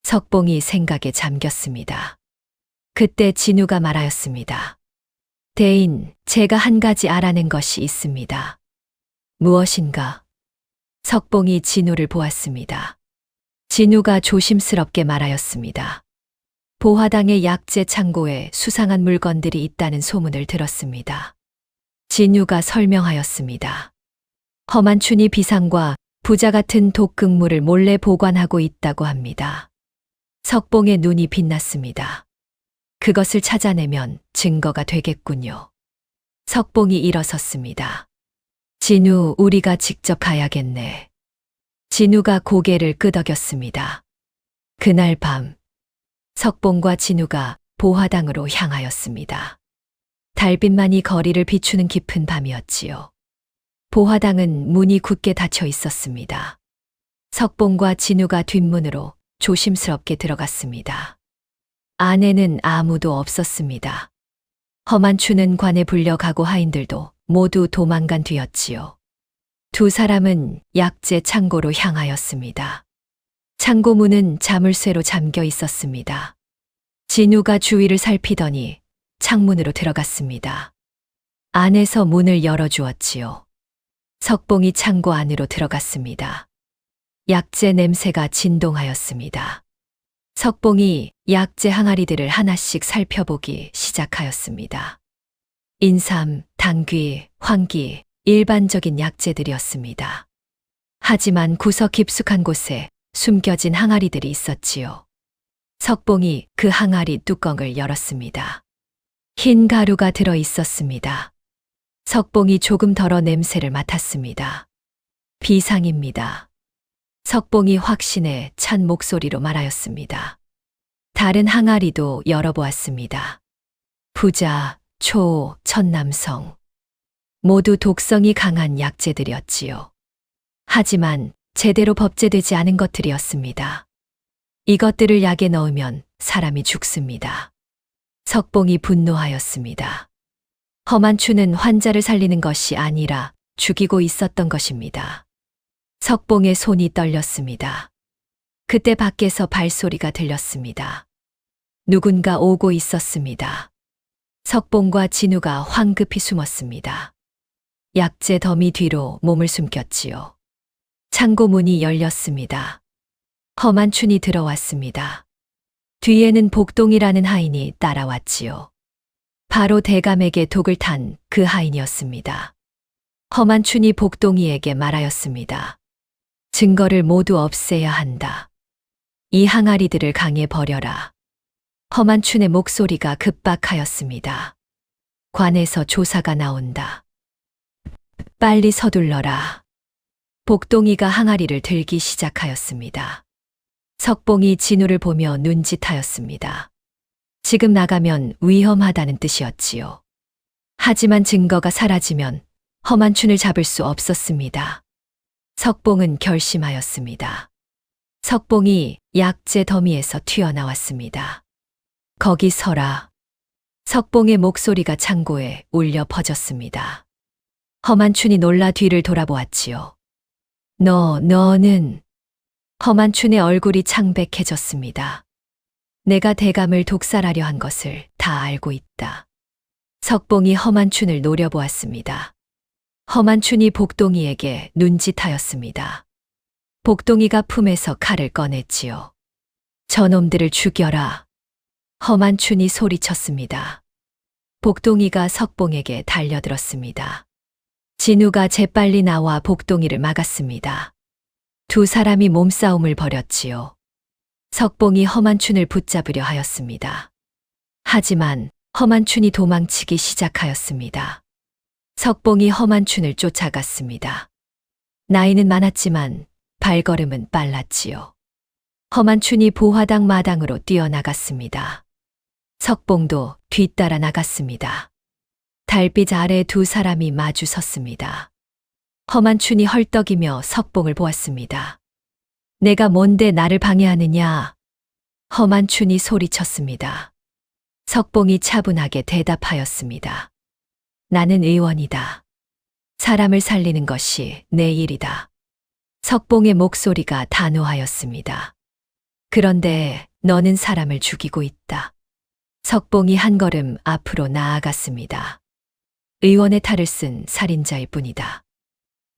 Speaker 2: 석봉이 생각에 잠겼습니다. 그때 진우가 말하였습니다. 대인, 제가 한 가지 알아낸 것이 있습니다. 무엇인가? 석봉이 진우를 보았습니다. 진우가 조심스럽게 말하였습니다. 보화당의 약재 창고에 수상한 물건들이 있다는 소문을 들었습니다. 진우가 설명하였습니다. 허만춘이 비상과 부자 같은 독극물을 몰래 보관하고 있다고 합니다. 석봉의 눈이 빛났습니다. 그것을 찾아내면 증거가 되겠군요. 석봉이 일어섰습니다. 진우, 우리가 직접 가야겠네. 진우가 고개를 끄덕였습니다. 그날 밤, 석봉과 진우가 보화당으로 향하였습니다. 달빛만이 거리를 비추는 깊은 밤이었지요. 보화당은 문이 굳게 닫혀 있었습니다. 석봉과 진우가 뒷문으로 조심스럽게 들어갔습니다. 안에는 아무도 없었습니다. 허만추는 관에 불려가고 하인들도 모두 도망간 뒤였지요. 두 사람은 약재 창고로 향하였습니다. 창고 문은 자물쇠로 잠겨 있었습니다. 진우가 주위를 살피더니 창문으로 들어갔습니다. 안에서 문을 열어주었지요. 석봉이 창고 안으로 들어갔습니다. 약재 냄새가 진동하였습니다. 석봉이 약재 항아리들을 하나씩 살펴보기 시작하였습니다. 인삼, 당귀, 황기, 일반적인 약재들이었습니다. 하지만 구석 깊숙한 곳에 숨겨진 항아리들이 있었지요. 석봉이 그 항아리 뚜껑을 열었습니다. 흰 가루가 들어 있었습니다. 석봉이 조금 덜어 냄새를 맡았습니다. 비상입니다. 석봉이 확신에 찬 목소리로 말하였습니다. 다른 항아리도 열어보았습니다. 부자, 초, 천남성. 모두 독성이 강한 약재들이었지요. 하지만 제대로 법제되지 않은 것들이었습니다. 이것들을 약에 넣으면 사람이 죽습니다. 석봉이 분노하였습니다. 허만추는 환자를 살리는 것이 아니라 죽이고 있었던 것입니다. 석봉의 손이 떨렸습니다. 그때 밖에서 발소리가 들렸습니다. 누군가 오고 있었습니다. 석봉과 진우가 황급히 숨었습니다. 약재 더미 뒤로 몸을 숨겼지요. 창고 문이 열렸습니다. 허만춘이 들어왔습니다. 뒤에는 복동이라는 하인이 따라왔지요. 바로 대감에게 독을 탄 그 하인이었습니다. 허만춘이 복동이에게 말하였습니다. 증거를 모두 없애야 한다. 이 항아리들을 강에 버려라. 허만춘의 목소리가 급박하였습니다. 관에서 조사가 나온다. 빨리 서둘러라. 복동이가 항아리를 들기 시작하였습니다. 석봉이 진우를 보며 눈짓하였습니다. 지금 나가면 위험하다는 뜻이었지요. 하지만 증거가 사라지면 허만춘을 잡을 수 없었습니다. 석봉은 결심하였습니다. 석봉이 약재 더미에서 튀어나왔습니다. 거기 서라. 석봉의 목소리가 창고에 울려 퍼졌습니다. 허만춘이 놀라 뒤를 돌아보았지요. 너는... 허만춘의 얼굴이 창백해졌습니다. 내가 대감을 독살하려 한 것을 다 알고 있다. 석봉이 허만춘을 노려보았습니다. 허만춘이 복동이에게 눈짓하였습니다. 복동이가 품에서 칼을 꺼냈지요. 저놈들을 죽여라. 허만춘이 소리쳤습니다. 복동이가 석봉에게 달려들었습니다. 진우가 재빨리 나와 복동이를 막았습니다. 두 사람이 몸싸움을 벌였지요. 석봉이 허만춘을 붙잡으려 하였습니다. 하지만 허만춘이 도망치기 시작하였습니다. 석봉이 허만춘을 쫓아갔습니다. 나이는 많았지만 발걸음은 빨랐지요. 허만춘이 보화당 마당으로 뛰어나갔습니다. 석봉도 뒤따라 나갔습니다. 달빛 아래 두 사람이 마주 섰습니다. 허만춘이 헐떡이며 석봉을 보았습니다. 내가 뭔데 나를 방해하느냐? 허만춘이 소리쳤습니다. 석봉이 차분하게 대답하였습니다. 나는 의원이다. 사람을 살리는 것이 내 일이다. 석봉의 목소리가 단호하였습니다. 그런데 너는 사람을 죽이고 있다. 석봉이 한 걸음 앞으로 나아갔습니다. 의원의 탈을 쓴 살인자일 뿐이다.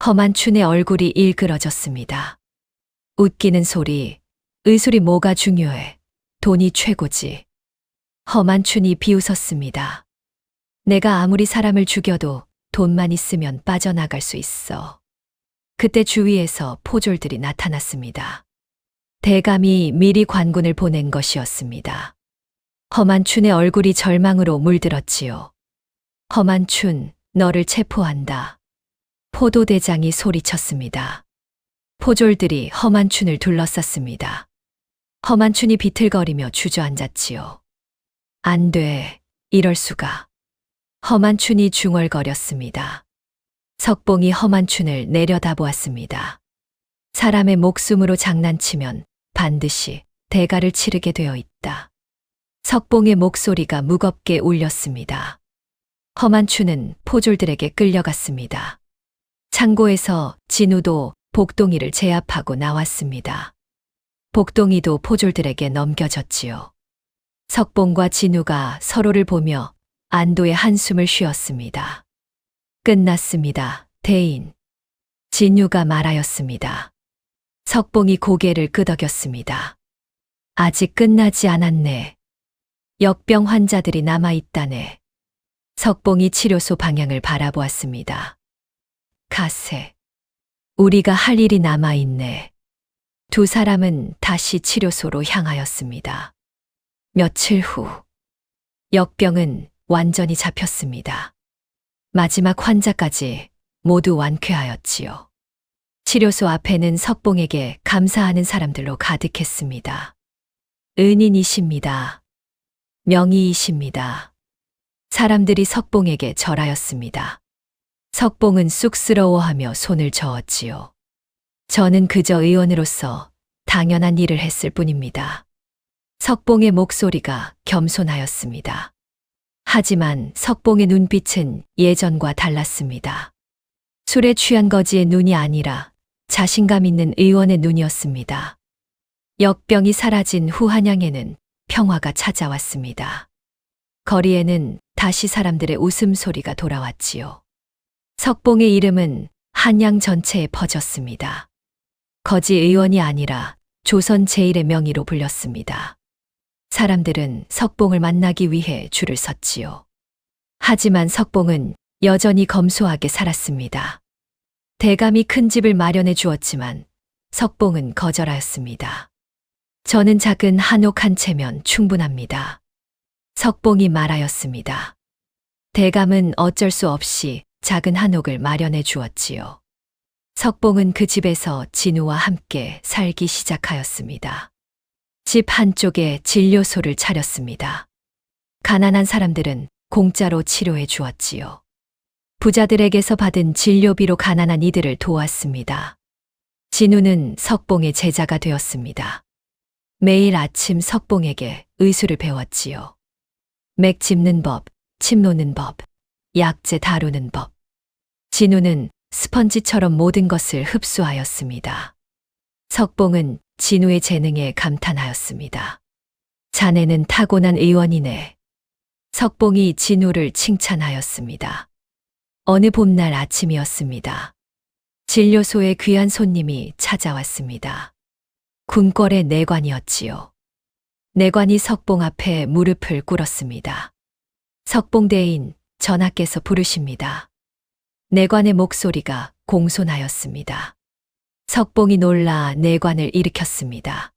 Speaker 2: 허만춘의 얼굴이 일그러졌습니다. 웃기는 소리, 의술이 뭐가 중요해. 돈이 최고지. 허만춘이 비웃었습니다. 내가 아무리 사람을 죽여도 돈만 있으면 빠져나갈 수 있어. 그때 주위에서 포졸들이 나타났습니다. 대감이 미리 관군을 보낸 것이었습니다. 허만춘의 얼굴이 절망으로 물들었지요. 허만춘, 너를 체포한다. 포도대장이 소리쳤습니다. 포졸들이 허만춘을 둘러쌌습니다. 허만춘이 비틀거리며 주저앉았지요. 안 돼, 이럴 수가. 허만춘이 중얼거렸습니다. 석봉이 허만춘을 내려다보았습니다. 사람의 목숨으로 장난치면 반드시 대가를 치르게 되어 있다. 석봉의 목소리가 무겁게 울렸습니다. 허만춘은 포졸들에게 끌려갔습니다. 창고에서 진우도 복동이를 제압하고 나왔습니다. 복동이도 포졸들에게 넘겨졌지요. 석봉과 진우가 서로를 보며 안도의 한숨을 쉬었습니다. 끝났습니다, 대인. 진우가 말하였습니다. 석봉이 고개를 끄덕였습니다. 아직 끝나지 않았네. 역병 환자들이 남아있다네. 석봉이 치료소 방향을 바라보았습니다. 가세. 우리가 할 일이 남아있네. 두 사람은 다시 치료소로 향하였습니다. 며칠 후, 역병은 완전히 잡혔습니다. 마지막 환자까지 모두 완쾌하였지요. 치료소 앞에는 석봉에게 감사하는 사람들로 가득했습니다. 은인이십니다. 명의이십니다. 사람들이 석봉에게 절하였습니다. 석봉은 쑥스러워하며 손을 저었지요. 저는 그저 의원으로서 당연한 일을 했을 뿐입니다. 석봉의 목소리가 겸손하였습니다. 하지만 석봉의 눈빛은 예전과 달랐습니다. 술에 취한 거지의 눈이 아니라 자신감 있는 의원의 눈이었습니다. 역병이 사라진 후 한양에는 평화가 찾아왔습니다. 거리에는 다시 사람들의 웃음소리가 돌아왔지요. 석봉의 이름은 한양 전체에 퍼졌습니다. 거지 의원이 아니라 조선 제1의 명의로 불렸습니다. 사람들은 석봉을 만나기 위해 줄을 섰지요. 하지만 석봉은 여전히 검소하게 살았습니다. 대감이 큰 집을 마련해 주었지만 석봉은 거절하였습니다. 저는 작은 한옥 한 채면 충분합니다. 석봉이 말하였습니다. 대감은 어쩔 수 없이 작은 한옥을 마련해 주었지요. 석봉은 그 집에서 진우와 함께 살기 시작하였습니다. 집 한쪽에 진료소를 차렸습니다. 가난한 사람들은 공짜로 치료해 주었지요. 부자들에게서 받은 진료비로 가난한 이들을 도왔습니다. 진우는 석봉의 제자가 되었습니다. 매일 아침 석봉에게 의술을 배웠지요. 맥 짚는 법, 침 놓는 법, 약재 다루는 법. 진우는 스펀지처럼 모든 것을 흡수하였습니다. 석봉은 진우의 재능에 감탄하였습니다. 자네는 타고난 의원이네. 석봉이 진우를 칭찬하였습니다. 어느 봄날 아침이었습니다. 진료소에 귀한 손님이 찾아왔습니다. 궁궐의 내관이었지요. 내관이 석봉 앞에 무릎을 꿇었습니다. 석봉대인, 전하께서 부르십니다. 내관의 목소리가 공손하였습니다. 석봉이 놀라 내관을 일으켰습니다.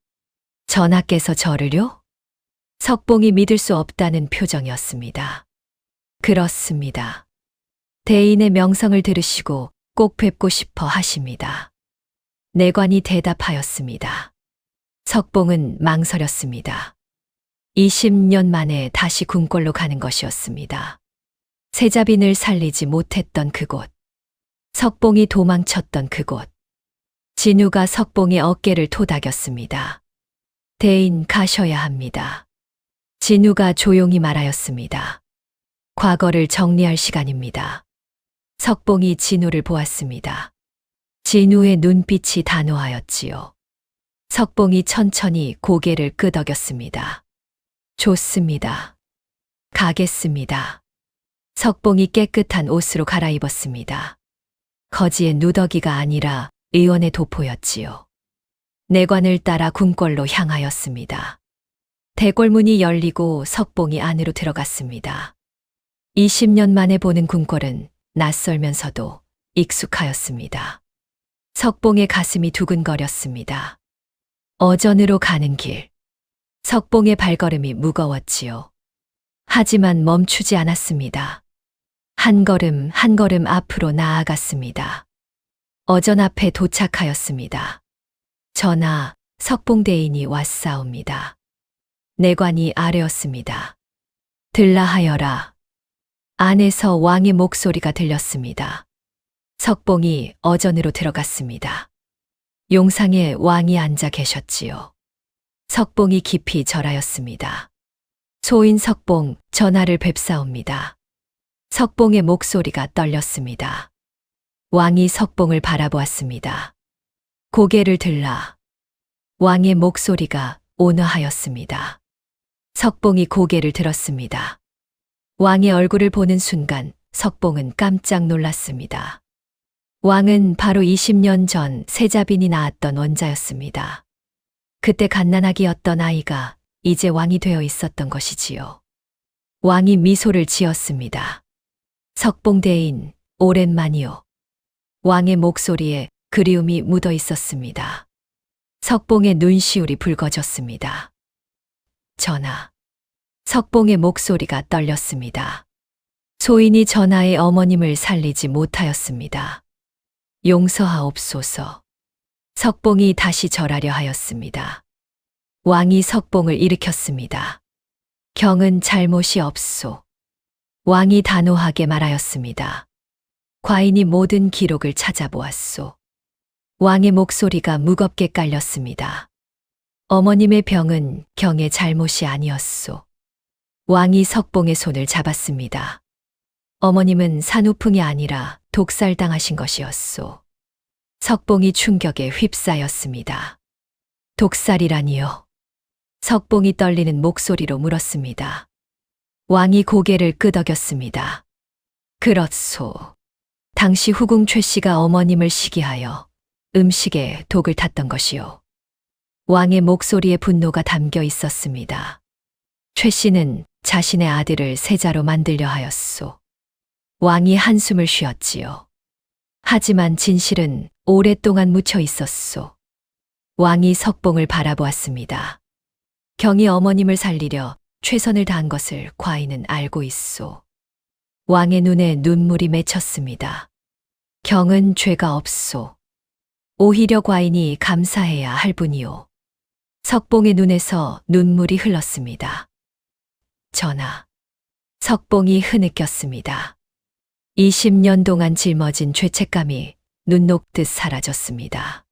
Speaker 2: 전하께서 저를요? 석봉이 믿을 수 없다는 표정이었습니다. 그렇습니다. 대인의 명성을 들으시고 꼭 뵙고 싶어 하십니다. 내관이 대답하였습니다. 석봉은 망설였습니다. 20년 만에 다시 궁궐로 가는 것이었습니다. 세자빈을 살리지 못했던 그곳. 석봉이 도망쳤던 그곳. 진우가 석봉의 어깨를 토닥였습니다. 대인 가셔야 합니다. 진우가 조용히 말하였습니다. 과거를 정리할 시간입니다. 석봉이 진우를 보았습니다. 진우의 눈빛이 단호하였지요. 석봉이 천천히 고개를 끄덕였습니다. 좋습니다. 가겠습니다. 석봉이 깨끗한 옷으로 갈아입었습니다. 거지의 누더기가 아니라 의원의 도포였지요. 내관을 따라 궁궐로 향하였습니다. 대궐문이 열리고 석봉이 안으로 들어갔습니다. 20년 만에 보는 궁궐은 낯설면서도 익숙하였습니다. 석봉의 가슴이 두근거렸습니다. 어전으로 가는 길. 석봉의 발걸음이 무거웠지요. 하지만 멈추지 않았습니다. 한 걸음 한 걸음 앞으로 나아갔습니다. 어전 앞에 도착하였습니다. 전하, 석봉대인이 왔사옵니다. 내관이 아뢰었습니다. 들라 하여라. 안에서 왕의 목소리가 들렸습니다. 석봉이 어전으로 들어갔습니다. 용상에 왕이 앉아 계셨지요. 석봉이 깊이 절하였습니다. 소인 석봉, 전하를 뵙사옵니다. 석봉의 목소리가 떨렸습니다. 왕이 석봉을 바라보았습니다. 고개를 들라. 왕의 목소리가 온화하였습니다. 석봉이 고개를 들었습니다. 왕의 얼굴을 보는 순간 석봉은 깜짝 놀랐습니다. 왕은 바로 20년 전 세자빈이 낳았던 원자였습니다. 그때 갓난아기였던 아이가 이제 왕이 되어 있었던 것이지요. 왕이 미소를 지었습니다. 석봉대인, 오랜만이요. 왕의 목소리에 그리움이 묻어 있었습니다. 석봉의 눈시울이 붉어졌습니다. 전하. 석봉의 목소리가 떨렸습니다. 소인이 전하의 어머님을 살리지 못하였습니다. 용서하옵소서. 석봉이 다시 절하려 하였습니다. 왕이 석봉을 일으켰습니다. 경은 잘못이 없소. 왕이 단호하게 말하였습니다. 과인이 모든 기록을 찾아보았소. 왕의 목소리가 무겁게 깔렸습니다. 어머님의 병은 경의 잘못이 아니었소. 왕이 석봉의 손을 잡았습니다. 어머님은 산후풍이 아니라 독살당하신 것이었소. 석봉이 충격에 휩싸였습니다. 독살이라니요? 석봉이 떨리는 목소리로 물었습니다. 왕이 고개를 끄덕였습니다. 그렇소. 당시 후궁 최 씨가 어머님을 시기하여 음식에 독을 탔던 것이요. 왕의 목소리에 분노가 담겨 있었습니다. 최 씨는 자신의 아들을 세자로 만들려 하였소. 왕이 한숨을 쉬었지요. 하지만 진실은 오랫동안 묻혀 있었소. 왕이 석봉을 바라보았습니다. 경이 어머님을 살리려 최선을 다한 것을 과인은 알고 있소. 왕의 눈에 눈물이 맺혔습니다. 경은 죄가 없소. 오히려 과인이 감사해야 할 뿐이요. 석봉의 눈에서 눈물이 흘렀습니다. 전하. 석봉이 흐느꼈습니다. 20년 동안 짊어진 죄책감이 눈 녹듯 사라졌습니다.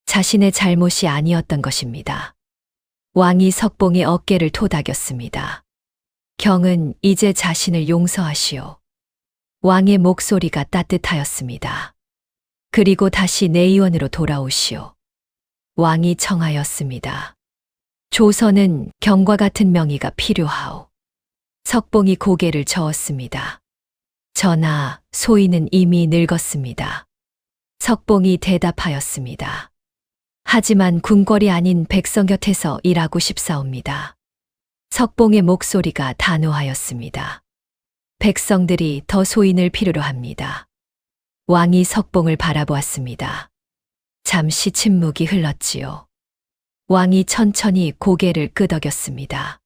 Speaker 2: 자신의 잘못이 아니었던 것입니다. 왕이 석봉의 어깨를 토닥였습니다. 경은 이제 자신을 용서하시오. 왕의 목소리가 따뜻하였습니다. 그리고 다시 내의원으로 돌아오시오. 왕이 청하였습니다. 조선은 경과 같은 명의가 필요하오. 석봉이 고개를 저었습니다. 전하, 소인은 이미 늙었습니다. 석봉이 대답하였습니다. 하지만 궁궐이 아닌 백성 곁에서 일하고 싶사옵니다. 석봉의 목소리가 단호하였습니다. 백성들이 더 소인을 필요로 합니다. 왕이 석봉을 바라보았습니다. 잠시 침묵이 흘렀지요. 왕이 천천히 고개를 끄덕였습니다.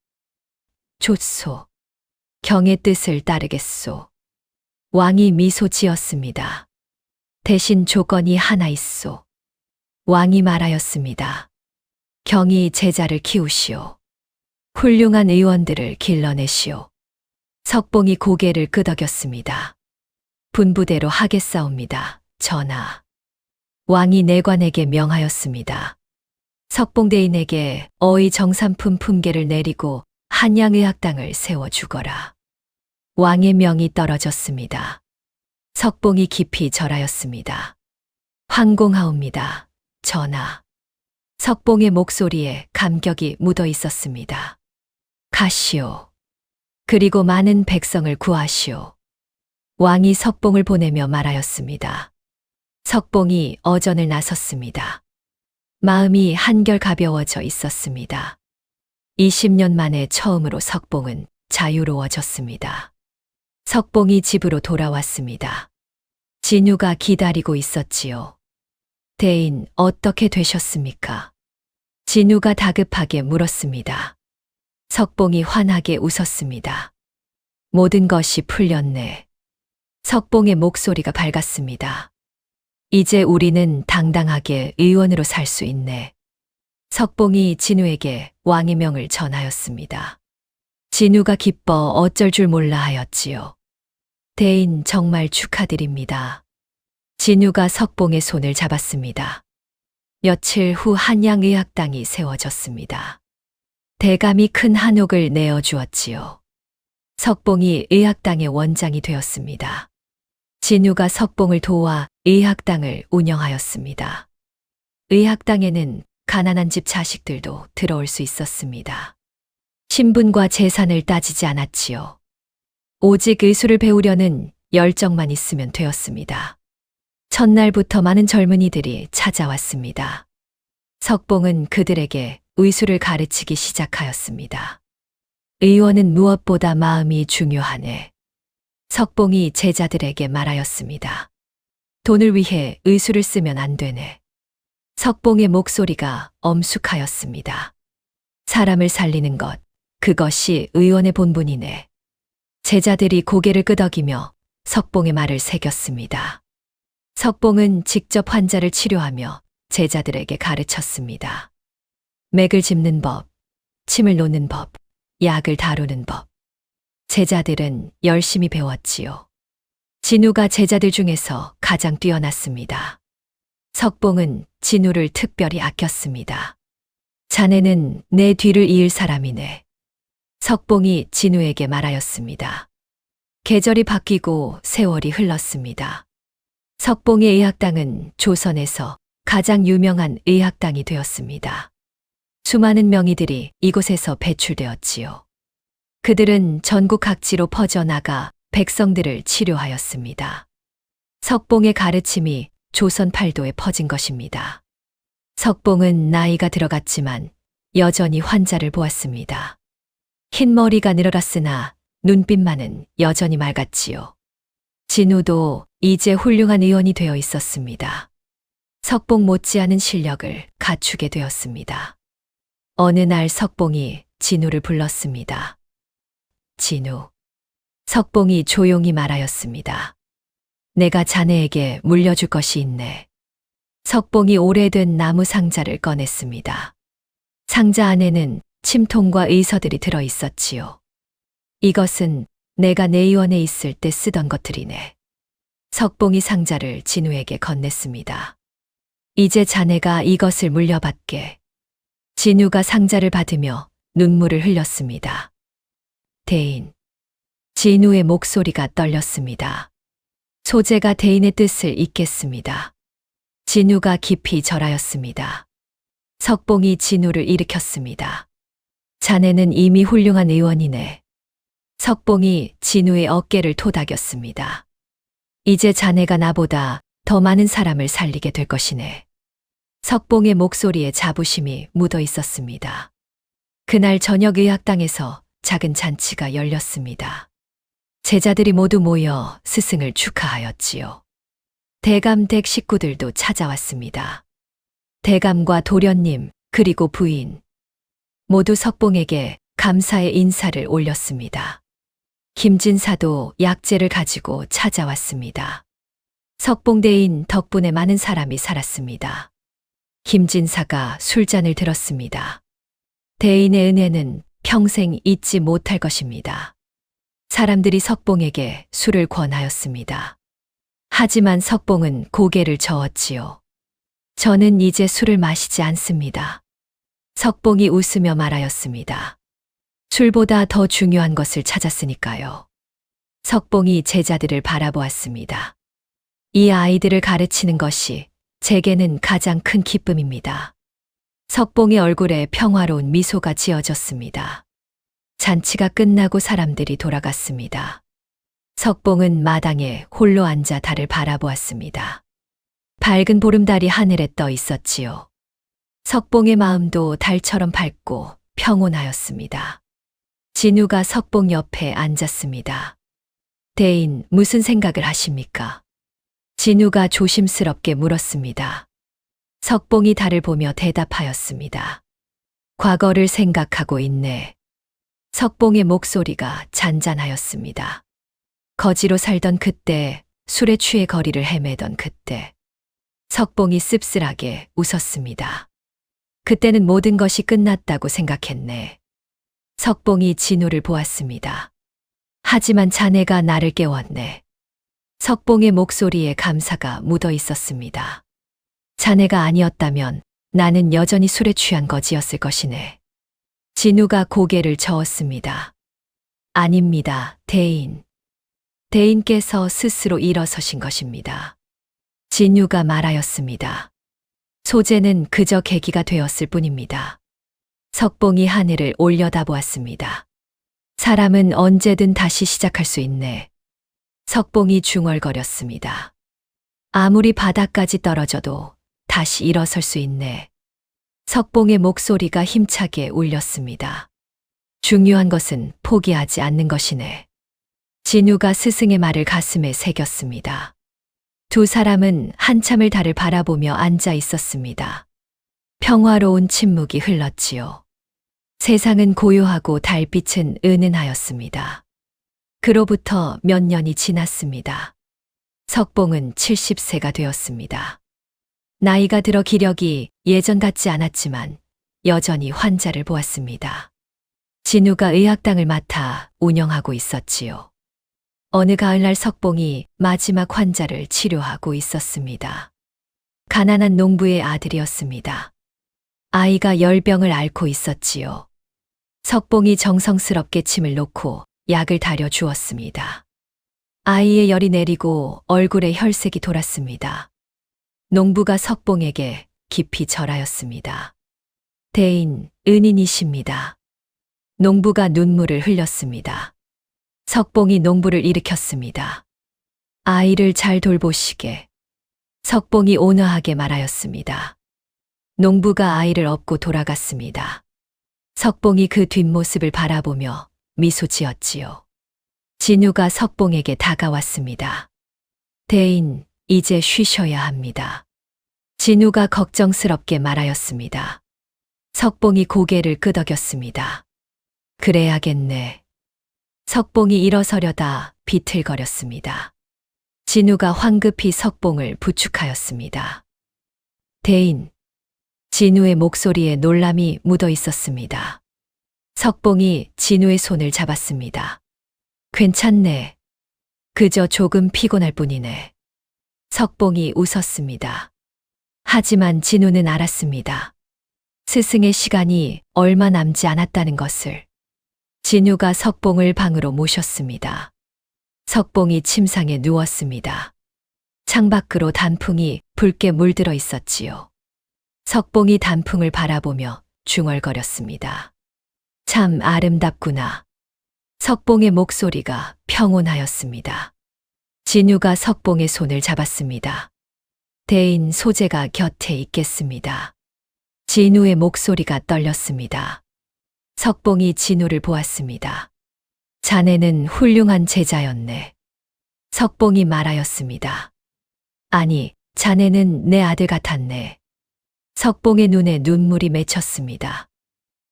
Speaker 2: 좋소. 경의 뜻을 따르겠소. 왕이 미소 지었습니다. 대신 조건이 하나 있소. 왕이 말하였습니다. 경이 제자를 키우시오. 훌륭한 의원들을 길러내시오. 석봉이 고개를 끄덕였습니다. 분부대로 하겠사옵니다, 전하. 왕이 내관에게 명하였습니다. 석봉대인에게 어의 정삼품 품계를 내리고 한양의학당을 세워주거라. 왕의 명이 떨어졌습니다. 석봉이 깊이 절하였습니다. 황공하옵니다, 전하. 석봉의 목소리에 감격이 묻어 있었습니다. 가시오. 그리고 많은 백성을 구하시오. 왕이 석봉을 보내며 말하였습니다. 석봉이 어전을 나섰습니다. 마음이 한결 가벼워져 있었습니다. 20년 만에 처음으로 석봉은 자유로워졌습니다. 석봉이 집으로 돌아왔습니다. 진유가 기다리고 있었지요. 대인, 어떻게 되셨습니까? 진우가 다급하게 물었습니다. 석봉이 환하게 웃었습니다. 모든 것이 풀렸네. 석봉의 목소리가 밝았습니다. 이제 우리는 당당하게 의원으로 살 수 있네. 석봉이 진우에게 왕의 명을 전하였습니다. 진우가 기뻐 어쩔 줄 몰라 하였지요. 대인, 정말 축하드립니다. 진우가 석봉의 손을 잡았습니다. 며칠 후 한양의학당이 세워졌습니다. 대감이 큰 한옥을 내어주었지요. 석봉이 의학당의 원장이 되었습니다. 진우가 석봉을 도와 의학당을 운영하였습니다. 의학당에는 가난한 집 자식들도 들어올 수 있었습니다. 신분과 재산을 따지지 않았지요. 오직 의술을 배우려는 열정만 있으면 되었습니다. 첫날부터 많은 젊은이들이 찾아왔습니다. 석봉은 그들에게 의술을 가르치기 시작하였습니다. 의원은 무엇보다 마음이 중요하네. 석봉이 제자들에게 말하였습니다. 돈을 위해 의술을 쓰면 안 되네. 석봉의 목소리가 엄숙하였습니다. 사람을 살리는 것, 그것이 의원의 본분이네. 제자들이 고개를 끄덕이며 석봉의 말을 새겼습니다. 석봉은 직접 환자를 치료하며 제자들에게 가르쳤습니다. 맥을 짚는 법, 침을 놓는 법, 약을 다루는 법. 제자들은 열심히 배웠지요. 진우가 제자들 중에서 가장 뛰어났습니다. 석봉은 진우를 특별히 아꼈습니다. 자네는 내 뒤를 이을 사람이네. 석봉이 진우에게 말하였습니다. 계절이 바뀌고 세월이 흘렀습니다. 석봉의 의학당은 조선에서 가장 유명한 의학당이 되었습니다. 수많은 명의들이 이곳에서 배출되었지요. 그들은 전국 각지로 퍼져나가 백성들을 치료하였습니다. 석봉의 가르침이 조선 팔도에 퍼진 것입니다. 석봉은 나이가 들어갔지만 여전히 환자를 보았습니다. 흰머리가 늘어났으나 눈빛만은 여전히 맑았지요. 진우도 이제 훌륭한 의원이 되어 있었습니다. 석봉 못지않은 실력을 갖추게 되었습니다. 어느 날 석봉이 진우를 불렀습니다. 진우. 석봉이 조용히 말하였습니다. 내가 자네에게 물려줄 것이 있네. 석봉이 오래된 나무 상자를 꺼냈습니다. 상자 안에는 침통과 의서들이 들어 있었지요. 이것은 내가 내 의원에 있을 때 쓰던 것들이네. 석봉이 상자를 진우에게 건넸습니다. 이제 자네가 이것을 물려받게. 진우가 상자를 받으며 눈물을 흘렸습니다. 대인. 진우의 목소리가 떨렸습니다. 소재가 대인의 뜻을 잇겠습니다. 진우가 깊이 절하였습니다. 석봉이 진우를 일으켰습니다. 자네는 이미 훌륭한 의원이네. 석봉이 진우의 어깨를 토닥였습니다. 이제 자네가 나보다 더 많은 사람을 살리게 될 것이네. 석봉의 목소리에 자부심이 묻어 있었습니다. 그날 저녁 의학당에서 작은 잔치가 열렸습니다. 제자들이 모두 모여 스승을 축하하였지요. 대감 댁 식구들도 찾아왔습니다. 대감과 도련님 그리고 부인 모두 석봉에게 감사의 인사를 올렸습니다. 김진사도 약재를 가지고 찾아왔습니다. 석봉대인 덕분에 많은 사람이 살았습니다. 김진사가 술잔을 들었습니다. 대인의 은혜는 평생 잊지 못할 것입니다. 사람들이 석봉에게 술을 권하였습니다. 하지만 석봉은 고개를 저었지요. 저는 이제 술을 마시지 않습니다. 석봉이 웃으며 말하였습니다. 술보다 더 중요한 것을 찾았으니까요. 석봉이 제자들을 바라보았습니다. 이 아이들을 가르치는 것이 제게는 가장 큰 기쁨입니다. 석봉의 얼굴에 평화로운 미소가 지어졌습니다. 잔치가 끝나고 사람들이 돌아갔습니다. 석봉은 마당에 홀로 앉아 달을 바라보았습니다. 밝은 보름달이 하늘에 떠 있었지요. 석봉의 마음도 달처럼 밝고 평온하였습니다. 진우가 석봉 옆에 앉았습니다. 대인, 무슨 생각을 하십니까? 진우가 조심스럽게 물었습니다. 석봉이 달을 보며 대답하였습니다. 과거를 생각하고 있네. 석봉의 목소리가 잔잔하였습니다. 거지로 살던 그때, 술에 취해 거리를 헤매던 그때. 석봉이 씁쓸하게 웃었습니다. 그때는 모든 것이 끝났다고 생각했네. 석봉이 진우를 보았습니다. 하지만 자네가 나를 깨웠네. 석봉의 목소리에 감사가 묻어 있었습니다. 자네가 아니었다면 나는 여전히 술에 취한 거지였을 것이네. 진우가 고개를 저었습니다. 아닙니다, 대인. 대인께서 스스로 일어서신 것입니다. 진우가 말하였습니다. 소재는 그저 계기가 되었을 뿐입니다. 석봉이 하늘을 올려다보았습니다. 사람은 언제든 다시 시작할 수 있네. 석봉이 중얼거렸습니다. 아무리 바닥까지 떨어져도 다시 일어설 수 있네. 석봉의 목소리가 힘차게 울렸습니다. 중요한 것은 포기하지 않는 것이네. 진우가 스승의 말을 가슴에 새겼습니다. 두 사람은 한참을 달을 바라보며 앉아 있었습니다. 평화로운 침묵이 흘렀지요. 세상은 고요하고 달빛은 은은하였습니다. 그로부터 몇 년이 지났습니다. 석봉은 70세가 되었습니다. 나이가 들어 기력이 예전 같지 않았지만 여전히 환자를 보았습니다. 진우가 의학당을 맡아 운영하고 있었지요. 어느 가을날 석봉이 마지막 환자를 치료하고 있었습니다. 가난한 농부의 아들이었습니다. 아이가 열병을 앓고 있었지요. 석봉이 정성스럽게 침을 놓고 약을 다려 주었습니다. 아이의 열이 내리고 얼굴에 혈색이 돌았습니다. 농부가 석봉에게 깊이 절하였습니다. 대인, 은인이십니다. 농부가 눈물을 흘렸습니다. 석봉이 농부를 일으켰습니다. 아이를 잘 돌보시게. 석봉이 온화하게 말하였습니다. 농부가 아이를 업고 돌아갔습니다. 석봉이 그 뒷모습을 바라보며 미소 지었지요. 진우가 석봉에게 다가왔습니다. 대인, 이제 쉬셔야 합니다. 진우가 걱정스럽게 말하였습니다. 석봉이 고개를 끄덕였습니다. 그래야겠네. 석봉이 일어서려다 비틀거렸습니다. 진우가 황급히 석봉을 부축하였습니다. 대인. 진우의 목소리에 놀람이 묻어 있었습니다. 석봉이 진우의 손을 잡았습니다. 괜찮네. 그저 조금 피곤할 뿐이네. 석봉이 웃었습니다. 하지만 진우는 알았습니다. 스승의 시간이 얼마 남지 않았다는 것을. 진우가 석봉을 방으로 모셨습니다. 석봉이 침상에 누웠습니다. 창밖으로 단풍이 붉게 물들어 있었지요. 석봉이 단풍을 바라보며 중얼거렸습니다. 참 아름답구나. 석봉의 목소리가 평온하였습니다. 진우가 석봉의 손을 잡았습니다. 대인, 소재가 곁에 있겠습니다. 진우의 목소리가 떨렸습니다. 석봉이 진우를 보았습니다. 자네는 훌륭한 제자였네. 석봉이 말하였습니다. 아니, 자네는 내 아들 같았네. 석봉의 눈에 눈물이 맺혔습니다.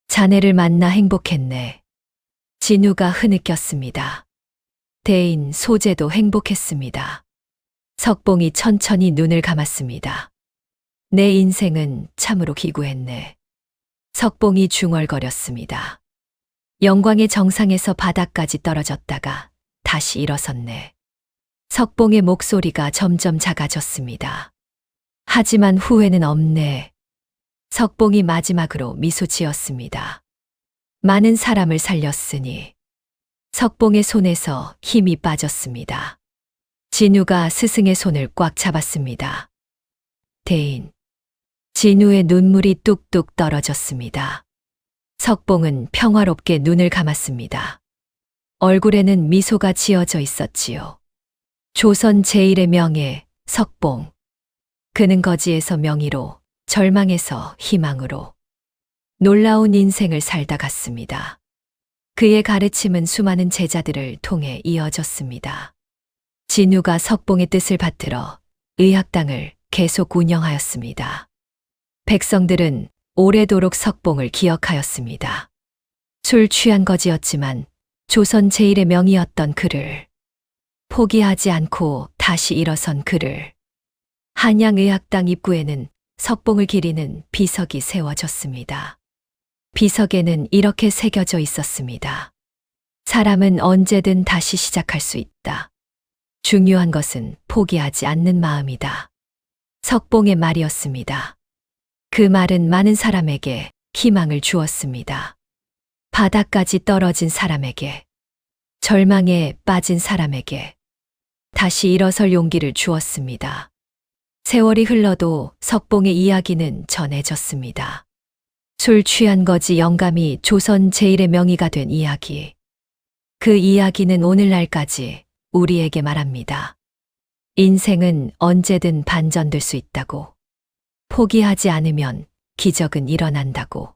Speaker 2: 자네를 만나 행복했네. 진우가 흐느꼈습니다. 대인, 소재도 행복했습니다. 석봉이 천천히 눈을 감았습니다. 내 인생은 참으로 기구했네. 석봉이 중얼거렸습니다. 영광의 정상에서 바닥까지 떨어졌다가 다시 일어섰네. 석봉의 목소리가 점점 작아졌습니다. 하지만 후회는 없네. 석봉이 마지막으로 미소 지었습니다. 많은 사람을 살렸으니. 석봉의 손에서 힘이 빠졌습니다. 진우가 스승의 손을 꽉 잡았습니다. 대인. 진우의 눈물이 뚝뚝 떨어졌습니다. 석봉은 평화롭게 눈을 감았습니다. 얼굴에는 미소가 지어져 있었지요. 조선 제1의 명예, 석봉. 그는 거지에서 명의로, 절망에서 희망으로 놀라운 인생을 살다 갔습니다. 그의 가르침은 수많은 제자들을 통해 이어졌습니다. 진우가 석봉의 뜻을 받들어 의학당을 계속 운영하였습니다. 백성들은 오래도록 석봉을 기억하였습니다. 술 취한 거지였지만 조선 제1의 명이었던 그를, 포기하지 않고 다시 일어선 그를, 한양의학당 입구에는 석봉을 기리는 비석이 세워졌습니다. 비석에는 이렇게 새겨져 있었습니다. 사람은 언제든 다시 시작할 수 있다. 중요한 것은 포기하지 않는 마음이다. 석봉의 말이었습니다. 그 말은 많은 사람에게 희망을 주었습니다. 바닥까지 떨어진 사람에게, 절망에 빠진 사람에게 다시 일어설 용기를 주었습니다. 세월이 흘러도 석봉의 이야기는 전해졌습니다. 술 취한 거지 영감이 조선 제1의 명의가 된 이야기. 그 이야기는 오늘날까지 우리에게 말합니다. 인생은 언제든 반전될 수 있다고. 포기하지 않으면 기적은 일어난다고.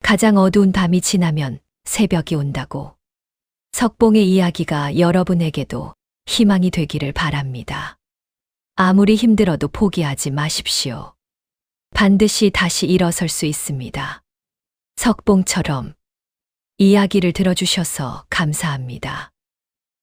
Speaker 2: 가장 어두운 밤이 지나면 새벽이 온다고. 석봉의 이야기가 여러분에게도 희망이 되기를 바랍니다. 아무리 힘들어도 포기하지 마십시오. 반드시 다시 일어설 수 있습니다. 석봉처럼. 이야기를 들어주셔서 감사합니다.